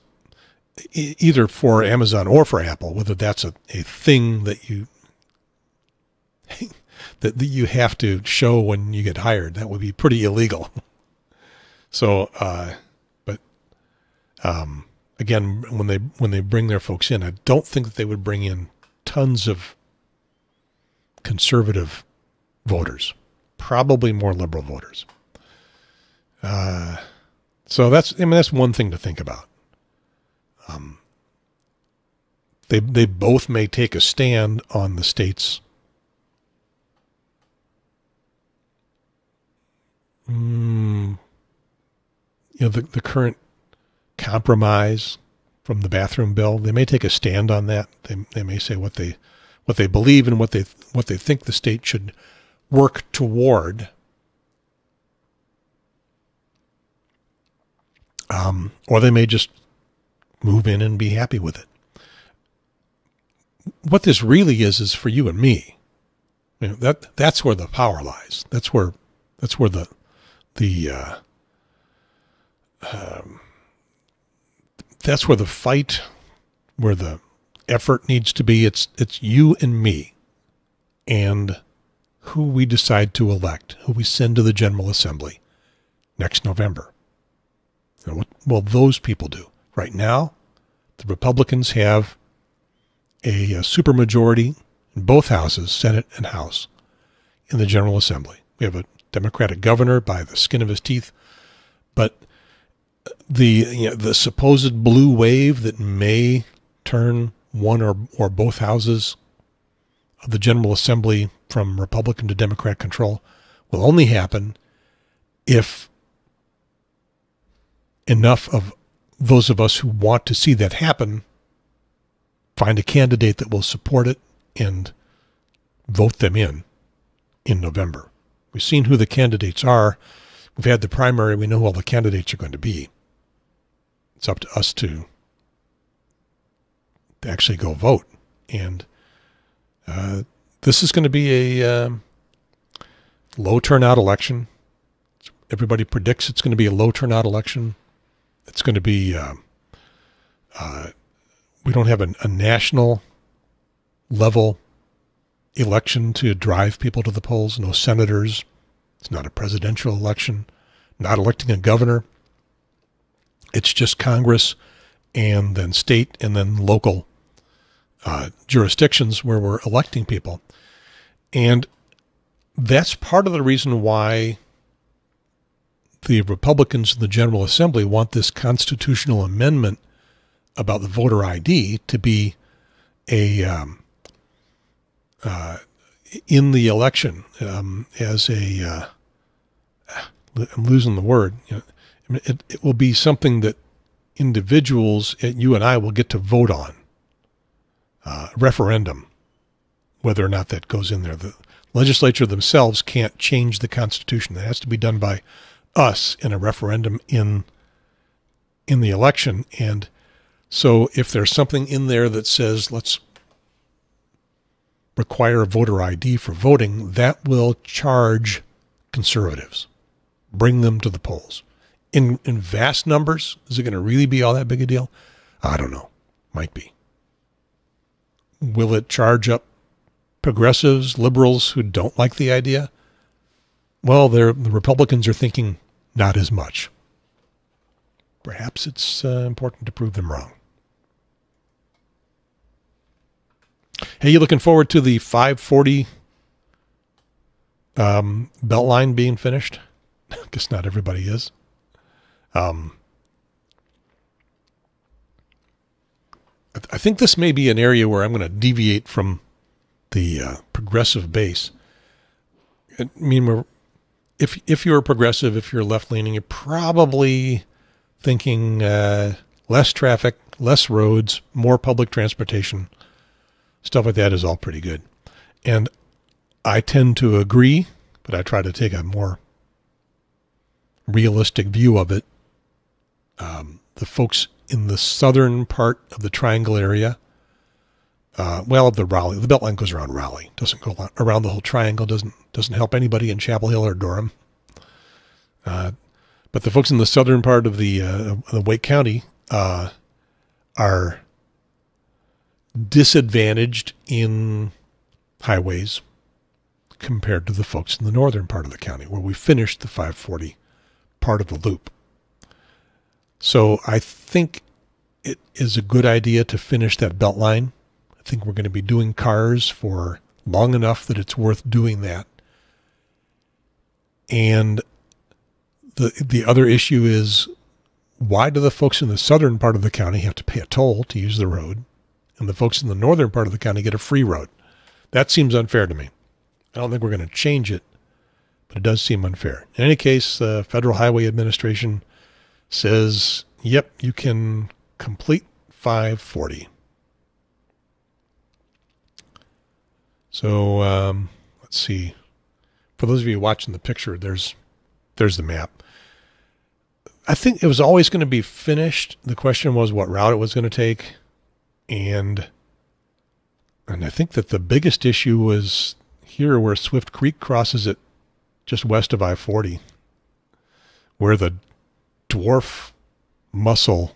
either for Amazon or for Apple, whether that's a thing that you that you have to show when you get hired. That would be pretty illegal. So, again, when they bring their folks in, I don't think that they would bring in tons of conservative voters, probably more liberal voters. So that's one thing to think about. They both may take a stand on the state's the current compromise from the bathroom bill. They may take a stand on that. They may say what they believe and what they think the state should work toward. Or they may just move in and be happy with it. What this really is for you and me. That's where the power lies. That's where the that's where the fight, where the effort needs to be. It's you and me, and who we decide to elect, who we send to the General Assembly next November. What will those people do? Right now, the Republicans have a supermajority in both houses, Senate and House, in the General Assembly. We have a Democratic governor by the skin of his teeth, but the supposed blue wave that may turn one or both houses of the General Assembly from Republican to Democrat control will only happen if enough of those of us who want to see that happen find a candidate that will support it and vote them in November. We've seen who the candidates are. We've had the primary. We know who all the candidates are going to be. It's up to us to actually go vote And this is going to be a low turnout election. Everybody predicts it's going to be a low turnout election. It's going to be, we don't have a national level election to drive people to the polls. No senators. It's not a presidential election. Not electing a governor. It's just Congress and then state and then local jurisdictions where we're electing people. And that's part of the reason why the Republicans in the General Assembly want this constitutional amendment about the voter ID to be in the election as a, I'm losing the word, it will be something that individuals, you and I, will get to vote on, referendum, whether or not that goes in there. The legislature themselves can't change the Constitution. That has to be done by us in a referendum in the election. And so if there's something in there that says let's require a voter ID for voting, that will charge conservatives, bring them to the polls. In vast numbers, is it going to really be all that big a deal? I don't know. Might be. Will it charge up progressives, liberals who don't like the idea? Well, the Republicans are thinking not as much. Perhaps it's important to prove them wrong. Hey, you looking forward to the 540 Beltline being finished? I guess not everybody is. I think this may be an area where I'm going to deviate from the progressive base. I mean, if you're a progressive, if you're left-leaning, you're probably thinking less traffic, less roads, more public transportation. Stuff like that is all pretty good. And I tend to agree, but I try to take a more realistic view of it. The folks in the southern part of the Triangle area, of the Raleigh, the Beltline goes around Raleigh, doesn't go around the whole Triangle, doesn't help anybody in Chapel Hill or Durham. But the folks in the southern part of the Wake County are disadvantaged in highways compared to the folks in the northern part of the county, where we finished the 540 part of the loop. So I think it is a good idea to finish that Beltline. I think we're going to be doing cars for long enough that it's worth doing that. And the other issue is, why do the folks in the southern part of the county have to pay a toll to use the road, and the folks in the northern part of the county get a free road? That seems unfair to me. I don't think we're going to change it, but it does seem unfair. In any case, the Federal Highway Administration says, yep, you can complete 540. So let's see. For those of you watching the picture, there's the map. I think it was always going to be finished. The question was what route it was going to take. And I think that the biggest issue was here where Swift Creek crosses it just west of I-40, where the dwarf mussel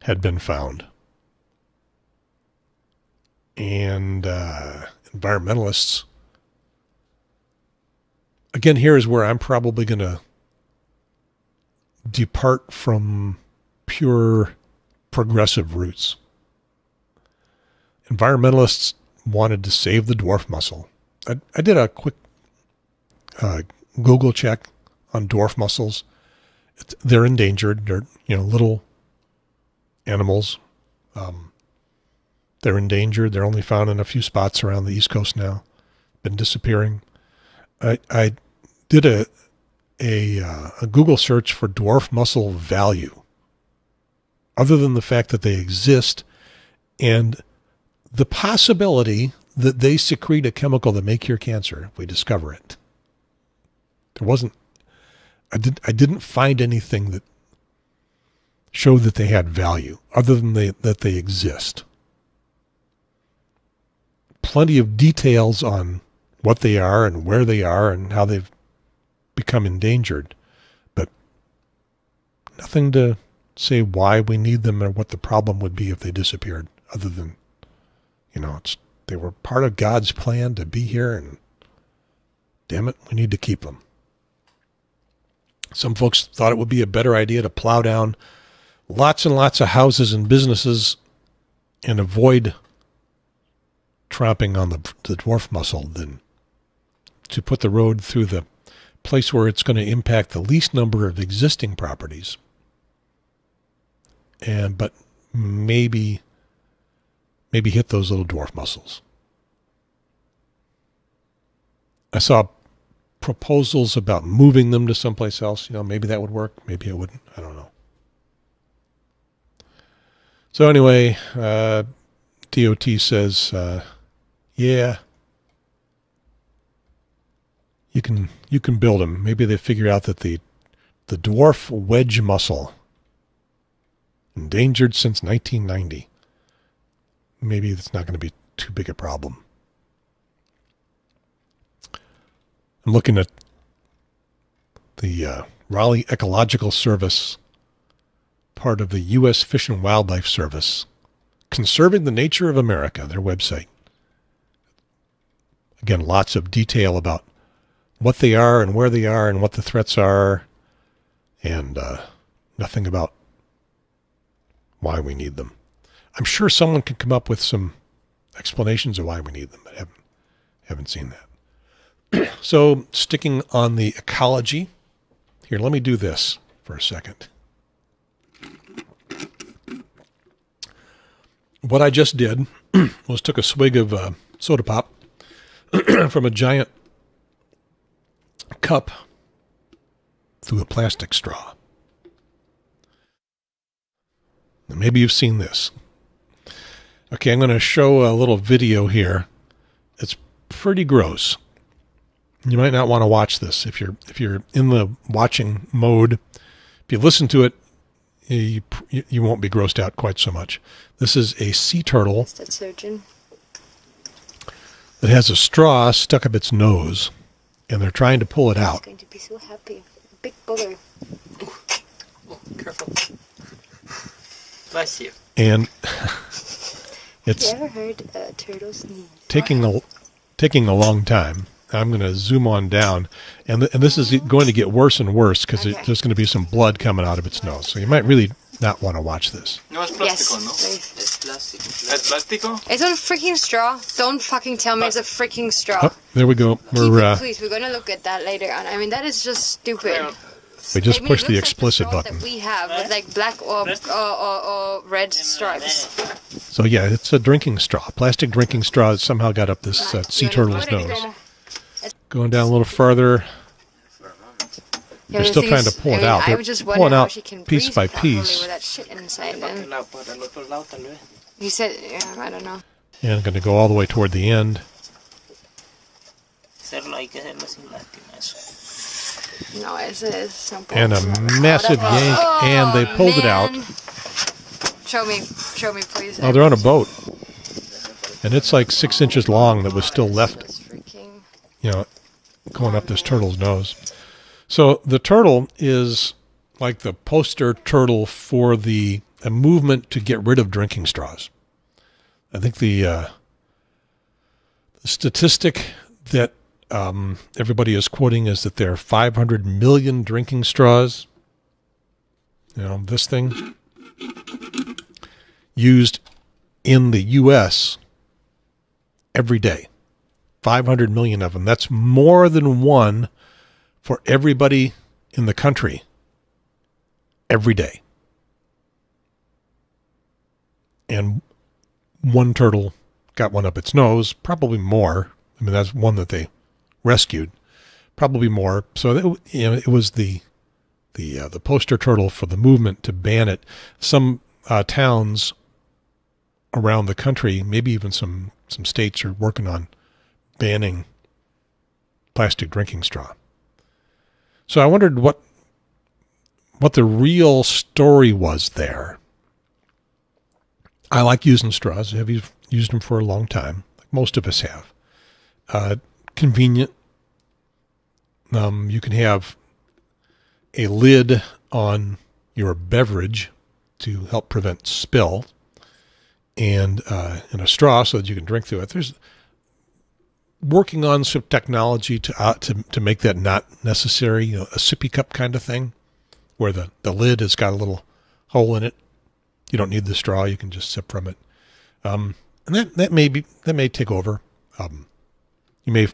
had been found. And environmentalists, again, here is where I'm probably going to depart from pure progressive roots. Environmentalists wanted to save the dwarf mussel. I did a quick Google check on dwarf mussels. They're endangered. They're, little animals. They're endangered. They're only found in a few spots around the East Coast now. Been disappearing. I did a Google search for dwarf mussel value, other than the fact that they exist and the possibility that they secrete a chemical that may cure cancer if we discover it. I didn't find anything that showed that they had value other than that they exist. plenty of details on what they are and where they are and how they've become endangered, but nothing to say why we need them or what the problem would be if they disappeared, other than, they were part of God's plan to be here, and damn it, we need to keep them. Some folks thought it would be a better idea to plow down lots and lots of houses and businesses and avoid tramping on the dwarf mussel than to put the road through the place where it's going to impact the least number of existing properties. But maybe hit those little dwarf mussels. I saw proposals about moving them to someplace else. Maybe that would work. Maybe it wouldn't. I don't know. So anyway, DOT says, yeah, you can build them. Maybe they figure out that the dwarf wedge mussel, endangered since 1990. Maybe it's not going to be too big a problem. I'm looking at the Raleigh Ecological Service, part of the U.S. Fish and Wildlife Service, Conserving the Nature of America, their website. Again, lots of detail about what they are and where they are and what the threats are, and nothing about why we need them. I'm sure someone can come up with some explanations of why we need them, but I haven't seen that. So, sticking on the ecology, here, let me do this for a second. What I just did was took a swig of soda pop from a giant cup through a plastic straw. Now, maybe you've seen this. Okay, I'm going to show a little video here. It's pretty gross. You might not want to watch this if you're in the watching mode. If you listen to it, you won't be grossed out quite so much. This is a sea turtle that has a straw stuck up its nose, and they're trying to pull it out. It's going to be so happy. A big booger. Oh, careful. Bless you. And it's Have you ever heard a turtle sneeze? taking a long time. I'm going to zoom on down, and this is going to get worse and worse because there's going to be some blood coming out of its nose. So you might really not want to watch this. No, es plástico, Yes, ¿no? please. Es plástico. ¿Es plástico? It's a freaking straw. Don't fucking tell me it's a freaking straw. Oh, there we go. Please, we're going to look at that later on. I mean, that is just stupid. We just pushed it the looks like explicit straw button. that we have with like black or red stripes. So yeah, it's a drinking straw, plastic drinking straw that somehow got up this sea turtle's nose. Going down a little farther, they're still trying to pull it out. They're pulling out piece by piece. With that shit inside them. You said, yeah, I don't know. And I'm going to go all the way toward the end. No, it's simple. And a massive yank, and they pulled it out. Show me, please. Oh, they're on a boat. And it's like 6 inches long that was still left, going up this turtle's nose. So the turtle is like the poster turtle for a movement to get rid of drinking straws. I think the statistic that everybody is quoting is that there are 500 million drinking straws. This thing used in the U.S. every day. 500 million of them. That's more than one for everybody in the country every day. And one turtle got one up its nose, probably more. I mean, that's one that they rescued, probably more. So it was the poster turtle for the movement to ban it. Some towns around the country, maybe even some states, are working on banning plastic drinking straw. So I wondered what the real story was there. I like using straws. I've used them for a long time. Most of us have. Convenient. You can have a lid on your beverage to help prevent spill, and a straw so that you can drink through it. There's working on some technology to make that not necessary. You know, a sippy cup kind of thing, where the lid has got a little hole in it. You don't need the straw; you can just sip from it. And that may take over. You may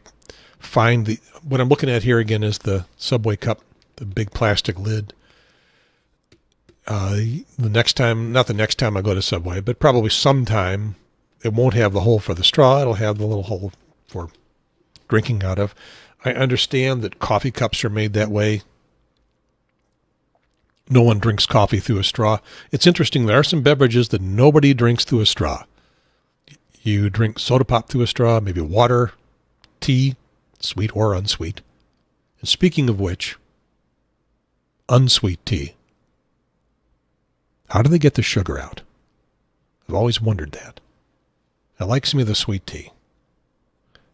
find what I'm looking at here again is the Subway cup, the big plastic lid. The next time, not the next time I go to Subway, but probably sometime, it won't have the hole for the straw. It'll have the little hole for drinking out of. I understand that coffee cups are made that way. No one drinks coffee through a straw. It's interesting. There are some beverages that nobody drinks through a straw. You drink soda pop through a straw, maybe water, tea, sweet or unsweet. And speaking of which, unsweet tea. How do they get the sugar out? I've always wondered that. It likes me the sweet tea.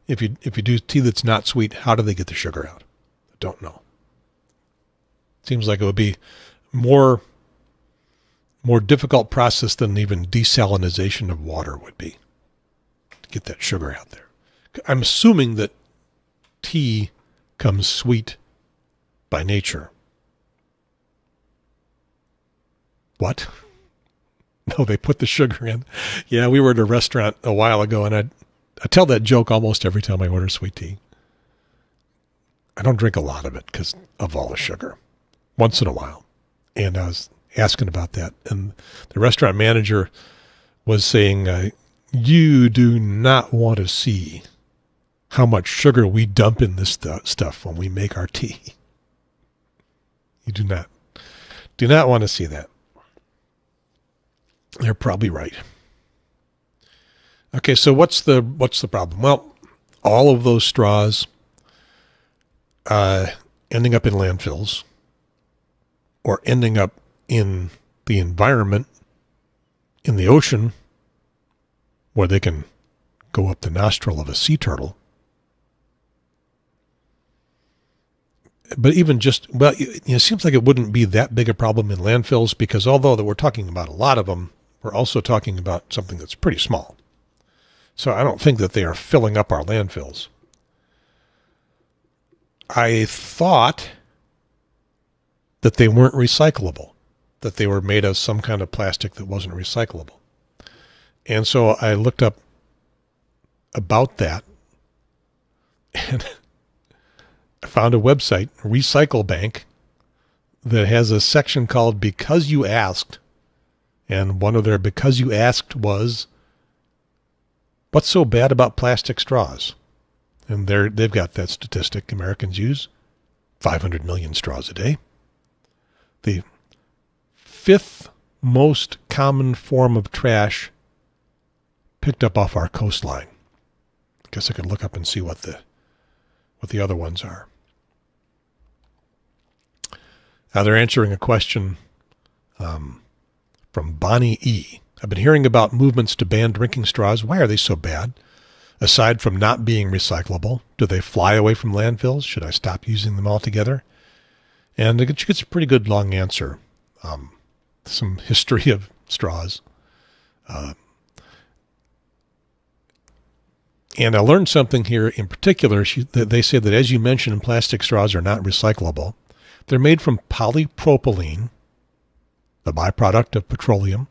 If you do tea that's not sweet, how do they get the sugar out? I don't know. Seems like it would be more difficult process than even desalinization of water would be to get that sugar out there. I'm assuming that tea comes sweet by nature. What? No, they put the sugar in. Yeah, we were at a restaurant a while ago, and I tell that joke almost every time I order sweet tea. I don't drink a lot of it because of all the sugar. Once in a while. And I was asking about that, and the restaurant manager was saying, you do not want to see how much sugar we dump in this stuff when we make our tea. You do not want to see that. They're probably right. Okay, so what's the problem? Well, all of those straws ending up in landfills or ending up in the environment, in the ocean, where they can go up the nostril of a sea turtle. But even just, well, it seems like it wouldn't be that big a problem in landfills because although that we're talking about a lot of them, we're also talking about something that's pretty small. So I don't think that they are filling up our landfills. I thought that they weren't recyclable, that they were made of some kind of plastic that wasn't recyclable. And so I looked up about that, and I found a website, Recycle Bank, that has a section called Because You Asked. And one of their Because You Asked was, what's so bad about plastic straws? And they've got that statistic. Americans use 500 million straws a day. The fifth most common form of trash picked up off our coastline. I guess I could look up and see what the other ones are. Now they're answering a question from Bonnie E. I've been hearing about movements to ban drinking straws. Why are they so bad? Aside from not being recyclable, do they fly away from landfills? Should I stop using them altogether? And she gets a pretty good long answer. Some history of straws. And I learned something here in particular. They say that, as you mentioned, plastic straws are not recyclable. They're made from polypropylene, the byproduct of petroleum,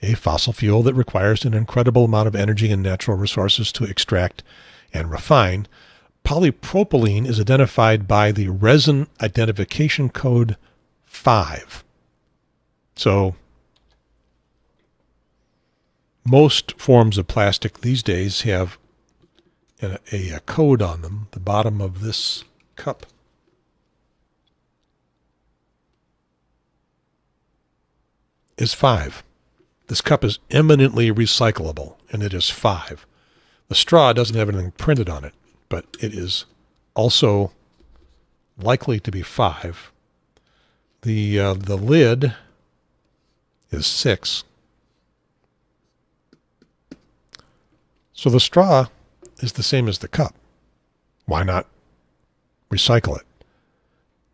a fossil fuel that requires an incredible amount of energy and natural resources to extract and refine. Polypropylene is identified by the Resin Identification Code 5. So most forms of plastic these days have a code on them. The bottom of this cup is 5. This cup is eminently recyclable, and it is 5. The straw doesn't have anything printed on it, but it is also likely to be 5. The lid is 6. So the straw is the same as the cup. Why not recycle it?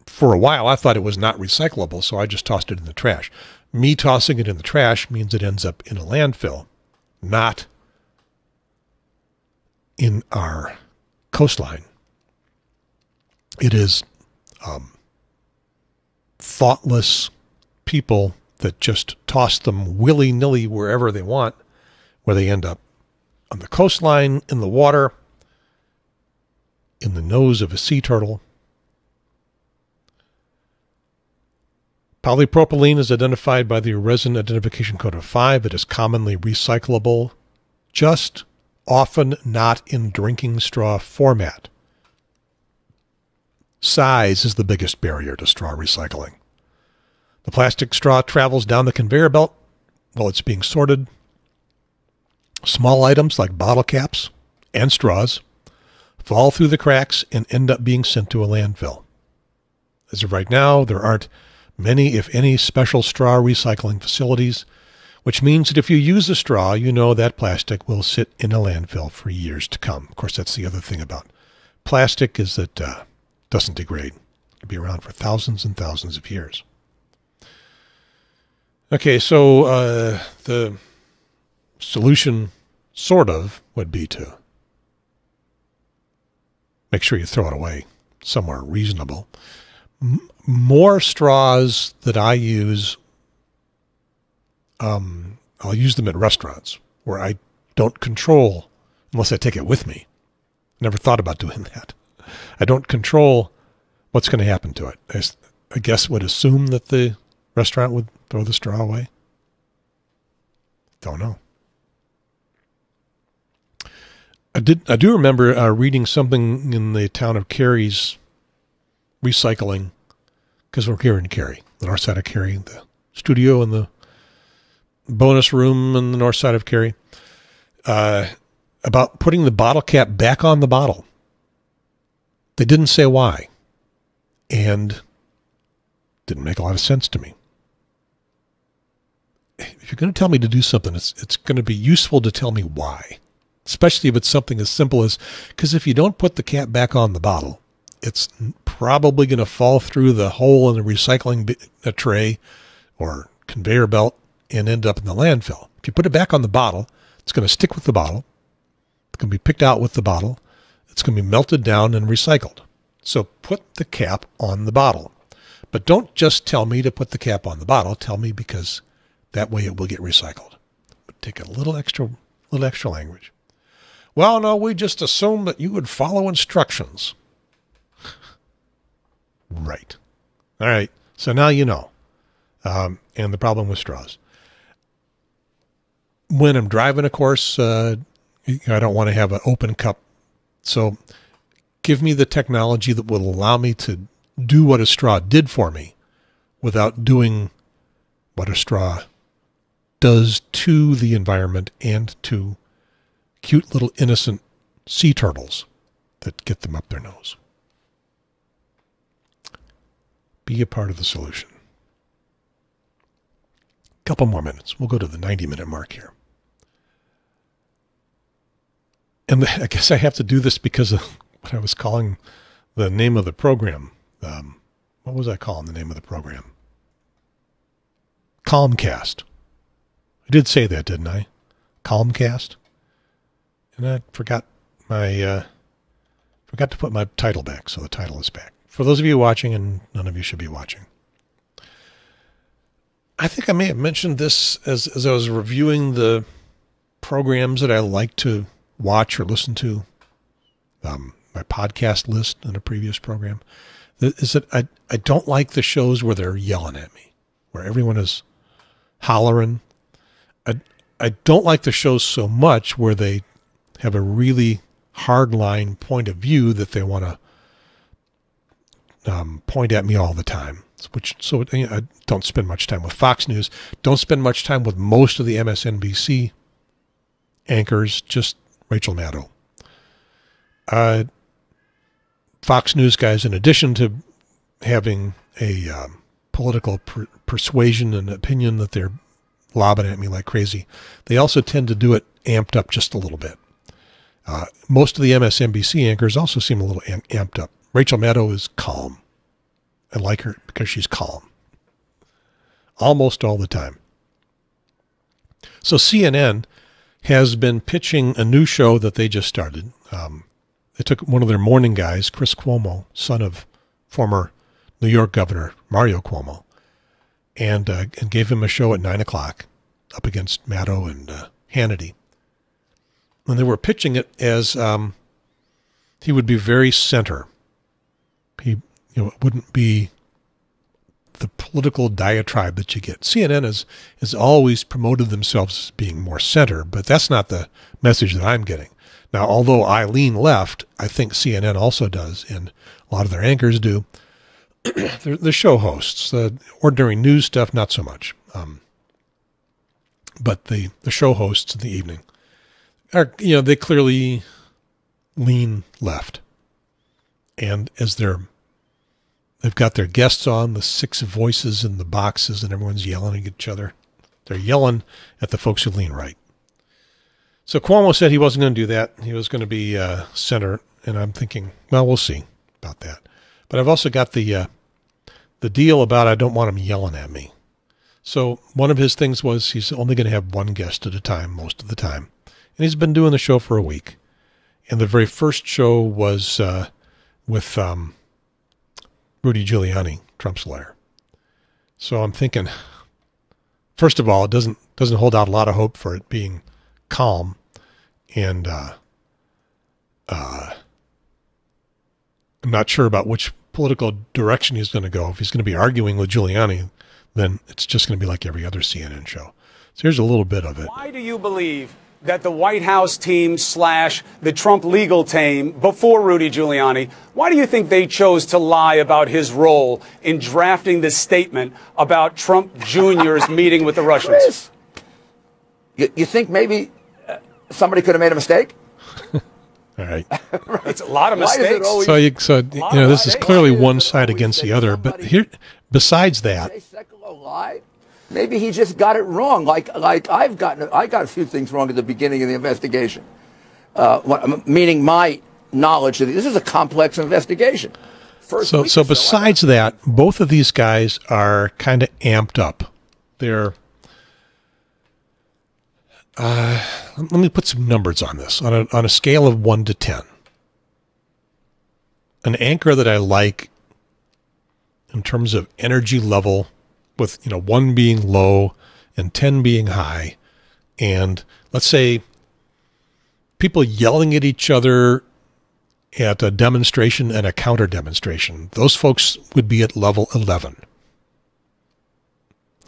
For a while, I thought it was not recyclable, so I just tossed it in the trash. Me tossing it in the trash means it ends up in a landfill, not in our coastline. It is thoughtless people that just toss them willy-nilly wherever they want, where they end up on the coastline, in the water, in the nose of a sea turtle. Polypropylene is identified by the Resin Identification Code of 5. It is commonly recyclable, just often not in drinking straw format. Size is the biggest barrier to straw recycling. The plastic straw travels down the conveyor belt while it's being sorted. Small items like bottle caps and straws fall through the cracks and end up being sent to a landfill. As of right now, there aren't many, if any, special straw recycling facilities, which means that if you use a straw, you know that plastic will sit in a landfill for years to come. Of course, that's the other thing about plastic, is that it doesn't degrade. It'll be around for thousands and thousands of years. Okay, so the solution, sort of, would be to make sure you throw it away somewhere reasonable. More straws that I use, I'll use them at restaurants where I don't control, unless I take it with me. Never thought about doing that. I don't control what's going to happen to it. I guess would assume that the restaurant would throw the straw away. Don't know. I do remember reading something in the town of Cary's recycling, because we're here in Cary, the north side of Cary, the studio and the bonus room in the north side of Cary, about putting the bottle cap back on the bottle. They didn't say why, and didn't make a lot of sense to me. If you're going to tell me to do something, it's going to be useful to tell me why, especially if it's something as simple as, because if you don't put the cap back on the bottle, it's probably going to fall through the hole in the recycling tray or conveyor belt and end up in the landfill. If you put it back on the bottle, it's going to stick with the bottle. It's going to be picked out with the bottle. It's going to be melted down and recycled. So put the cap on the bottle. But don't just tell me to put the cap on the bottle. Tell me, because that way it will get recycled. But take a little extra language. Well, no, we just assumed that you would follow instructions. Right. All right. So now you know. And the problem with straws. When I'm driving, of course, I don't want to have an open cup. So give me the technology that will allow me to do what a straw did for me without doing what a straw does to the environment and to cute little innocent sea turtles that get them up their nose. Be a part of the solution. Couple more minutes. We'll go to the 90-minute mark here. And I guess I have to do this because of what I was calling the name of the program. What was I calling the name of the program? CalmCast. I did say that, didn't I? CalmCast. And I forgot to put my title back, so the title is back. For those of you watching, and none of you should be watching, I think I may have mentioned this as I was reviewing the programs that I like to watch or listen to, my podcast list in a previous program, is that I don't like the shows where they're yelling at me, where everyone is hollering. I don't like the shows so much where they have a really hardline point of view that they want to point at me all the time. I don't spend much time with Fox News. Don't spend much time with most of the MSNBC anchors, just Rachel Maddow. Fox News guys, in addition to having a political persuasion and opinion that they're lobbing at me like crazy, they also tend to do it amped up just a little bit. Most of the MSNBC anchors also seem a little amped up. Rachel Maddow is calm. I like her because she's calm. Almost all the time. So CNN has been pitching a new show that they just started. They took one of their morning guys, Chris Cuomo, son of former New York Governor Mario Cuomo, and gave him a show at 9 o'clock up against Maddow and Hannity. And they were pitching it as he would be very center. It wouldn't be the political diatribe that you get. CNN has always promoted themselves as being more center, but that's not the message that I'm getting. Now, although I lean left, I think CNN also does, and a lot of their anchors do. The show hosts, the ordinary news stuff, not so much. But the show hosts in the evening are, they clearly lean left. And as they've got their guests on, the 6 voices in the boxes, and everyone's yelling at each other. They're yelling at the folks who lean right. So Cuomo said he wasn't going to do that. He was going to be center, and I'm thinking, well, we'll see about that. But I've also got the deal about I don't want him yelling at me. So one of his things was he's only going to have one guest at a time most of the time. And he's been doing the show for a week. And the very first show was with Rudy Giuliani, Trump's lawyer. So I'm thinking, first of all, it doesn't hold out a lot of hope for it being calm, and I'm not sure about which political direction he's going to go. If he's going to be arguing with Giuliani, then it's just going to be like every other CNN show. So here's a little bit of it. Why do you believe that the White House team / the Trump legal team before Rudy Giuliani, why do you think they chose to lie about his role in drafting this statement about Trump Jr.'s meeting with the Russians? Chris, you think maybe somebody could have made a mistake? All right. It's a lot of mistakes. This is clearly one side against the other. But here, besides that, maybe he just got it wrong. Like I got a few things wrong at the beginning of the investigation. Meaning my knowledge of this is a complex investigation. So besides that, both of these guys are kind of amped up. They're let me put some numbers on this on a scale of 1 to 10. An anchor that I like in terms of energy level, with 1 being low and 10 being high, and let's say people yelling at each other at a demonstration and a counter demonstration, those folks would be at level 11.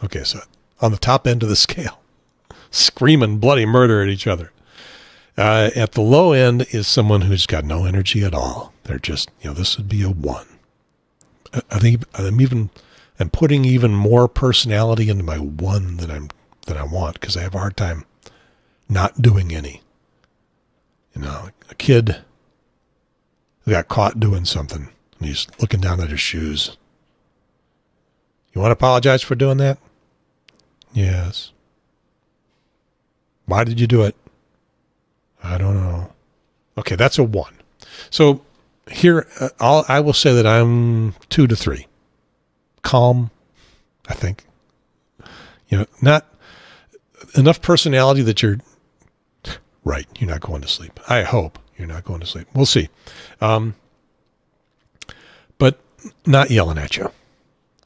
Okay, so on the top end of the scale, screaming bloody murder at each other. At the low end is someone who's got no energy at all. They're just, this would be a 1. I think I'm putting even more personality into my 1 than I want, because I have a hard time not doing any. A kid who got caught doing something, and he's looking down at his shoes. You want to apologize for doing that? Yes. Why did you do it? I don't know. Okay, that's a 1. So here, I will say that I'm 2 to 3. Calm, I think. Not enough personality that you're right. You're not going to sleep. I hope you're not going to sleep. We'll see. But not yelling at you.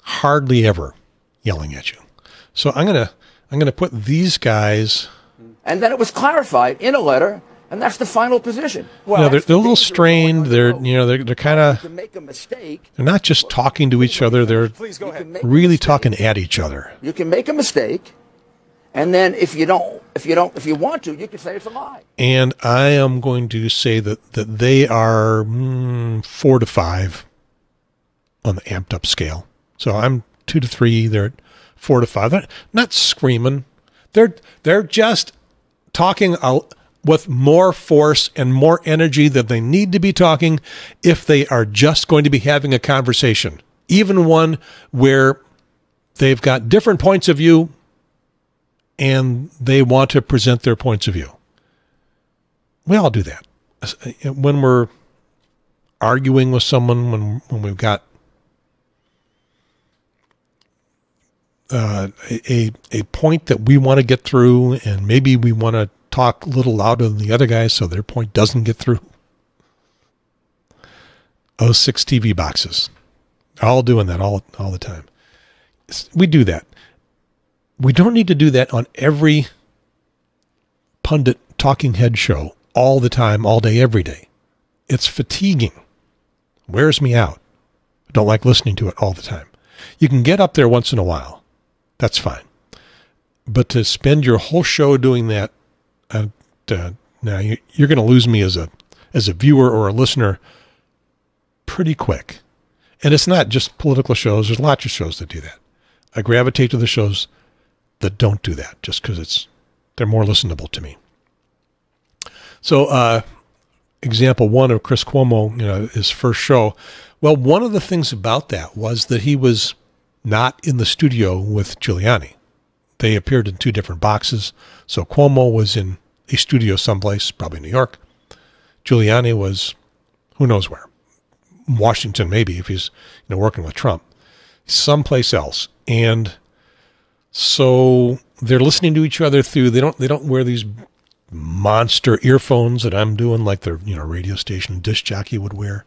Hardly ever yelling at you. So I'm gonna put these guys. And then it was clarified in a letter, and that's the final position. Well, they're a little strained. They're kind of. They're not just talking to each other. They're really talking at each other. You can make a mistake, and then if you want to, you can say it's a lie. And I am going to say that they are 4 to 5 on the amped up scale. So I'm 2 to 3. They're at 4 to 5. They're not screaming. They're just talking with more force and more energy than they need to be talking if they are just going to be having a conversation, even one where they've got different points of view and they want to present their points of view. We all do that. when we're arguing with someone, when we've got a point that we want to get through, and maybe we want to talk a little louder than the other guy so their point doesn't get through. Those 6 TV boxes, all doing that all the time. We do that. We don't need to do that on every pundit talking head show all the time, all day, every day. It's fatiguing. Wears me out. I don't like listening to it all the time. You can get up there once in a while. That's fine. But to spend your whole show doing that, now you're going to lose me as a viewer or a listener pretty quick. And it's not just political shows. There's lots of shows that do that. I gravitate to the shows that don't do that just because they're more listenable to me. So, example 1 of Chris Cuomo, his first show. Well, one of the things about that was that he was not in the studio with Giuliani. They appeared in 2 different boxes. So Cuomo was in a studio someplace, probably New York. Giuliani was who knows where. Washington, maybe, if he's working with Trump. Someplace else. And so they're listening to each other through, they don't wear these monster earphones that I'm doing like their radio station disc jockey would wear.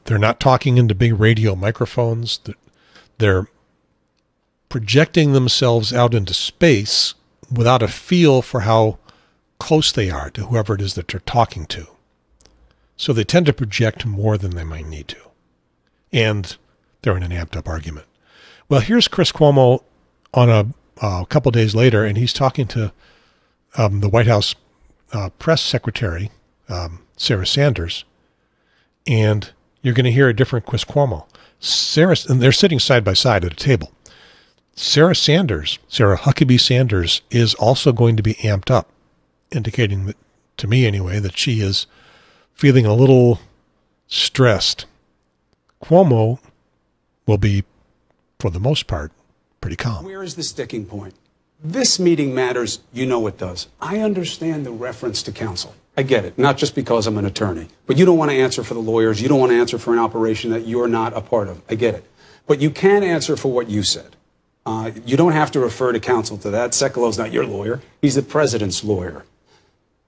They're not talking into big radio microphones. They're projecting themselves out into space without a feel for how close they are to whoever it is that they're talking to. So they tend to project more than they might need to. And they're in an amped up argument. Well, here's Chris Cuomo on a couple days later, and he's talking to the White House press secretary, Sarah Sanders, and you're going to hear a different Chris Cuomo. And they're sitting side by side at a table. Sarah Huckabee Sanders, is also going to be amped up, indicating that, to me anyway, that she is feeling a little stressed. Cuomo will be, for the most part, pretty calm. Where is the sticking point? This meeting matters. You know it does. I understand the reference to counsel. I get it, not just because I'm an attorney. But you don't want to answer for the lawyers. You don't want to answer for an operation that you're not a part of. I get it. But you can answer for what you said. You don't have to refer to counsel to that. Sekulo's not your lawyer. He's the president's lawyer.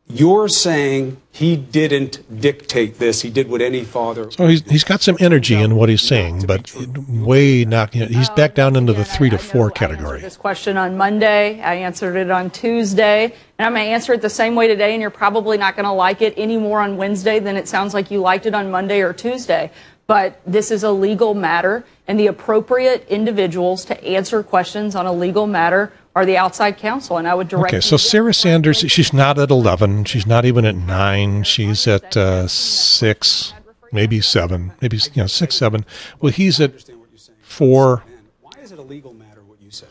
You're saying he didn't dictate this. He did what any father... So he's got some energy in what he's saying, but way not... he's back down into the 3 to 4 category. I answered this question on Monday. I answered it on Tuesday. And I'm going to answer it the same way today, and you're probably not going to like it any more on Wednesday than it sounds like you liked it on Monday or Tuesday. But this is a legal matter, and the appropriate individuals to answer questions on a legal matter are the outside counsel, and I would direct... Okay, so Sarah Sanders, she's not at 11. She's not even at 9. She's at 6, maybe 7, maybe 6, 7. Well, he's at 4. Why is it a legal matter, what you said?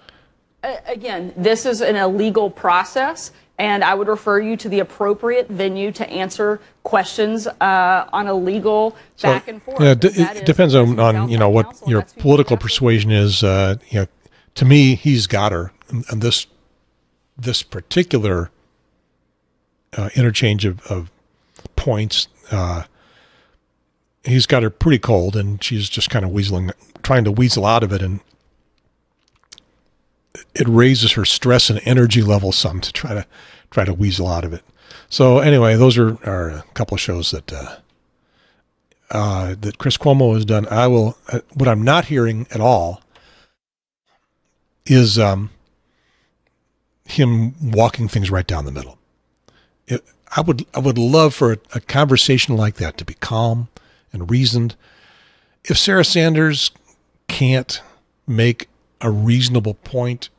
Again, this is an illegal process, and I would refer you to the appropriate venue to answer questions on a legal back and forth. Yeah, it depends on what your political persuasion is. To me, he's got her. And this particular interchange of points, he's got her pretty cold, and she's just kind of trying to weasel out of it, and it raises her stress and energy level some to try to weasel out of it. So anyway, those are a couple of shows that Chris Cuomo has done. What I'm not hearing at all is him walking things right down the middle. I would love for a conversation like that to be calm and reasoned. If Sarah Sanders can't make a reasonable point,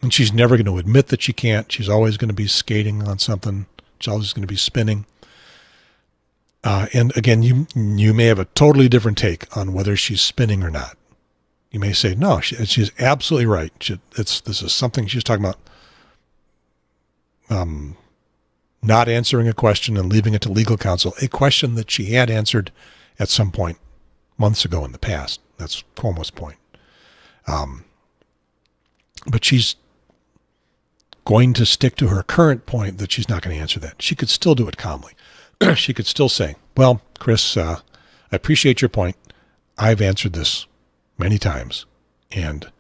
and she's never going to admit that she can't, she's always going to be skating on something, she's always going to be spinning. And again, you may have a totally different take on whether she's spinning or not. You may say, no, she's absolutely right. This is something she's talking about. Not answering a question and leaving it to legal counsel, a question that she had answered at some point months ago in the past. That's Cuomo's point. But she's going to stick to her current point that she's not going to answer that. She could still do it calmly. she could still say, well, Chris, I appreciate your point. I've answered this many times, and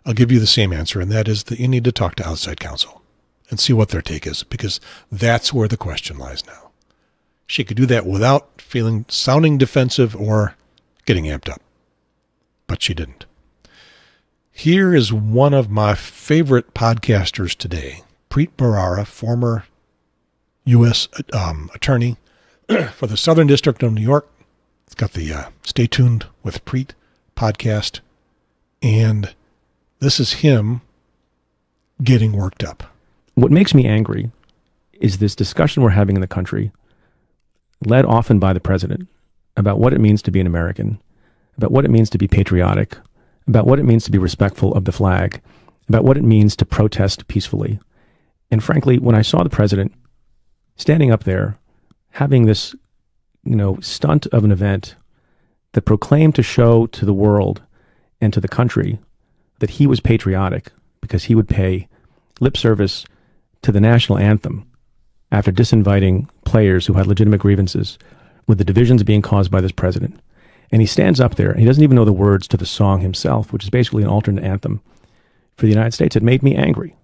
I'll give you the same answer, and that is that you need to talk to outside counsel and see what their take is, because that's where the question lies now. She could do that without sounding defensive or getting amped up, but she didn't. Here is one of my favorite podcasters today, Preet Bharara, former U.S. attorney for the Southern District of New York. It's got the Stay Tuned with Preet podcast, and this is him getting worked up. What makes me angry is this discussion we're having in the country, led often by the president, about what it means to be an American, about what it means to be patriotic, about what it means to be respectful of the flag, about what it means to protest peacefully. And frankly, when I saw the president standing up there, having this, stunt of an event that proclaimed to show to the world and to the country that he was patriotic because he would pay lip service to the national anthem after disinviting players who had legitimate grievances with the divisions being caused by this president. And he stands up there and he doesn't even know the words to the song himself, which is basically an alternate anthem for the United States. It made me angry.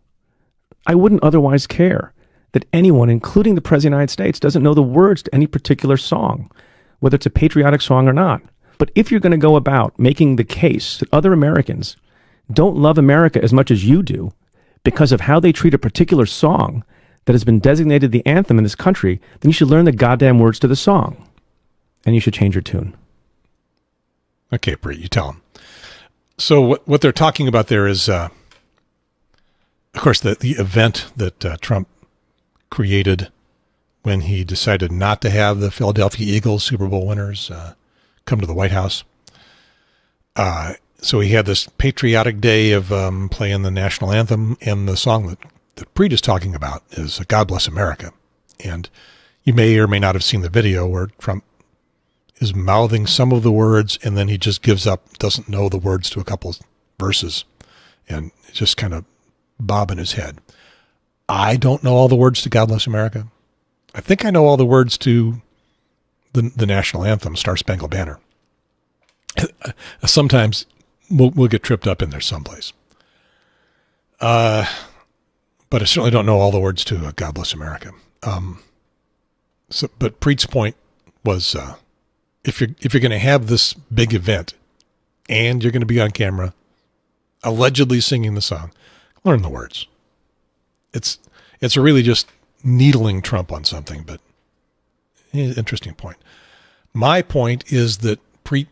I wouldn't otherwise care that anyone, including the President of the United States, doesn't know the words to any particular song, whether it's a patriotic song or not. But if you're going to go about making the case that other Americans don't love America as much as you do because of how they treat a particular song that has been designated the anthem in this country, then you should learn the goddamn words to the song. And you should change your tune. Okay, Preet, you tell them. So what they're talking about there is, of course, the event that Trump created when he decided not to have the Philadelphia Eagles Super Bowl winners come to the White House. So he had this patriotic day of playing the national anthem, and the song that Preet is talking about is God Bless America. And you may or may not have seen the video where Trump is mouthing some of the words, and then he just gives up, doesn't know the words to a couple of verses, and just kind of bobbing his head. I don't know all the words to God Bless America. I think I know all the words to the national anthem, Star Spangled Banner. Sometimes we'll get tripped up in there someplace. But I certainly don't know all the words to God Bless America. But Preet's point was, if you're going to have this big event and you're going to be on camera allegedly singing the song, learn the words. It's really just needling Trump on something, but interesting point. My point is that Preet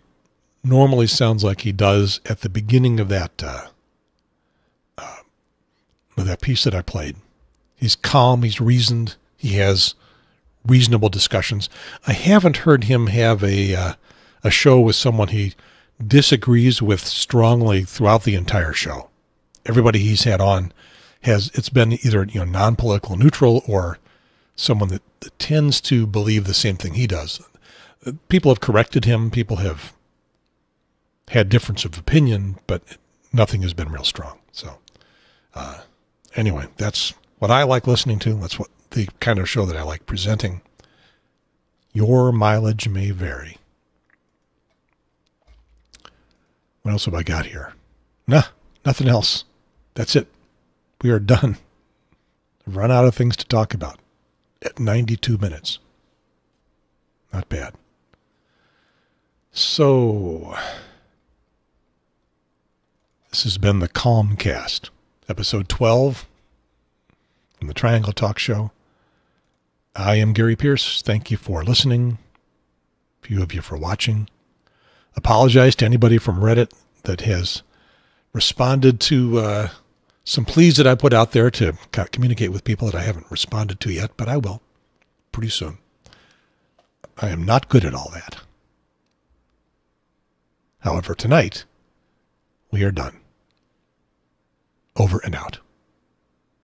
normally sounds like he does at the beginning of that piece that I played. He's calm, he's reasoned, he has reasonable discussions. I haven't heard him have a show with someone he disagrees with strongly throughout the entire show. Everybody he's had on it's been either non-political neutral or someone that tends to believe the same thing he does. People have corrected him. People have had difference of opinion, but nothing has been real strong. So anyway, that's what I like listening to. That's what the kind of show that I like presenting. Your mileage may vary. What else have I got here? Nothing else. That's it. We are done. I've run out of things to talk about at 92 minutes. Not bad. So, this has been the CalmCast, episode 12 from the Triangle Talk Show. I am Gary Pierce. Thank you for listening. A few of you for watching. Apologize to anybody from Reddit that has responded to some pleas that I put out there to communicate with people that I haven't responded to yet, but I will pretty soon. I am not good at all that. However, tonight, we are done. Over and out.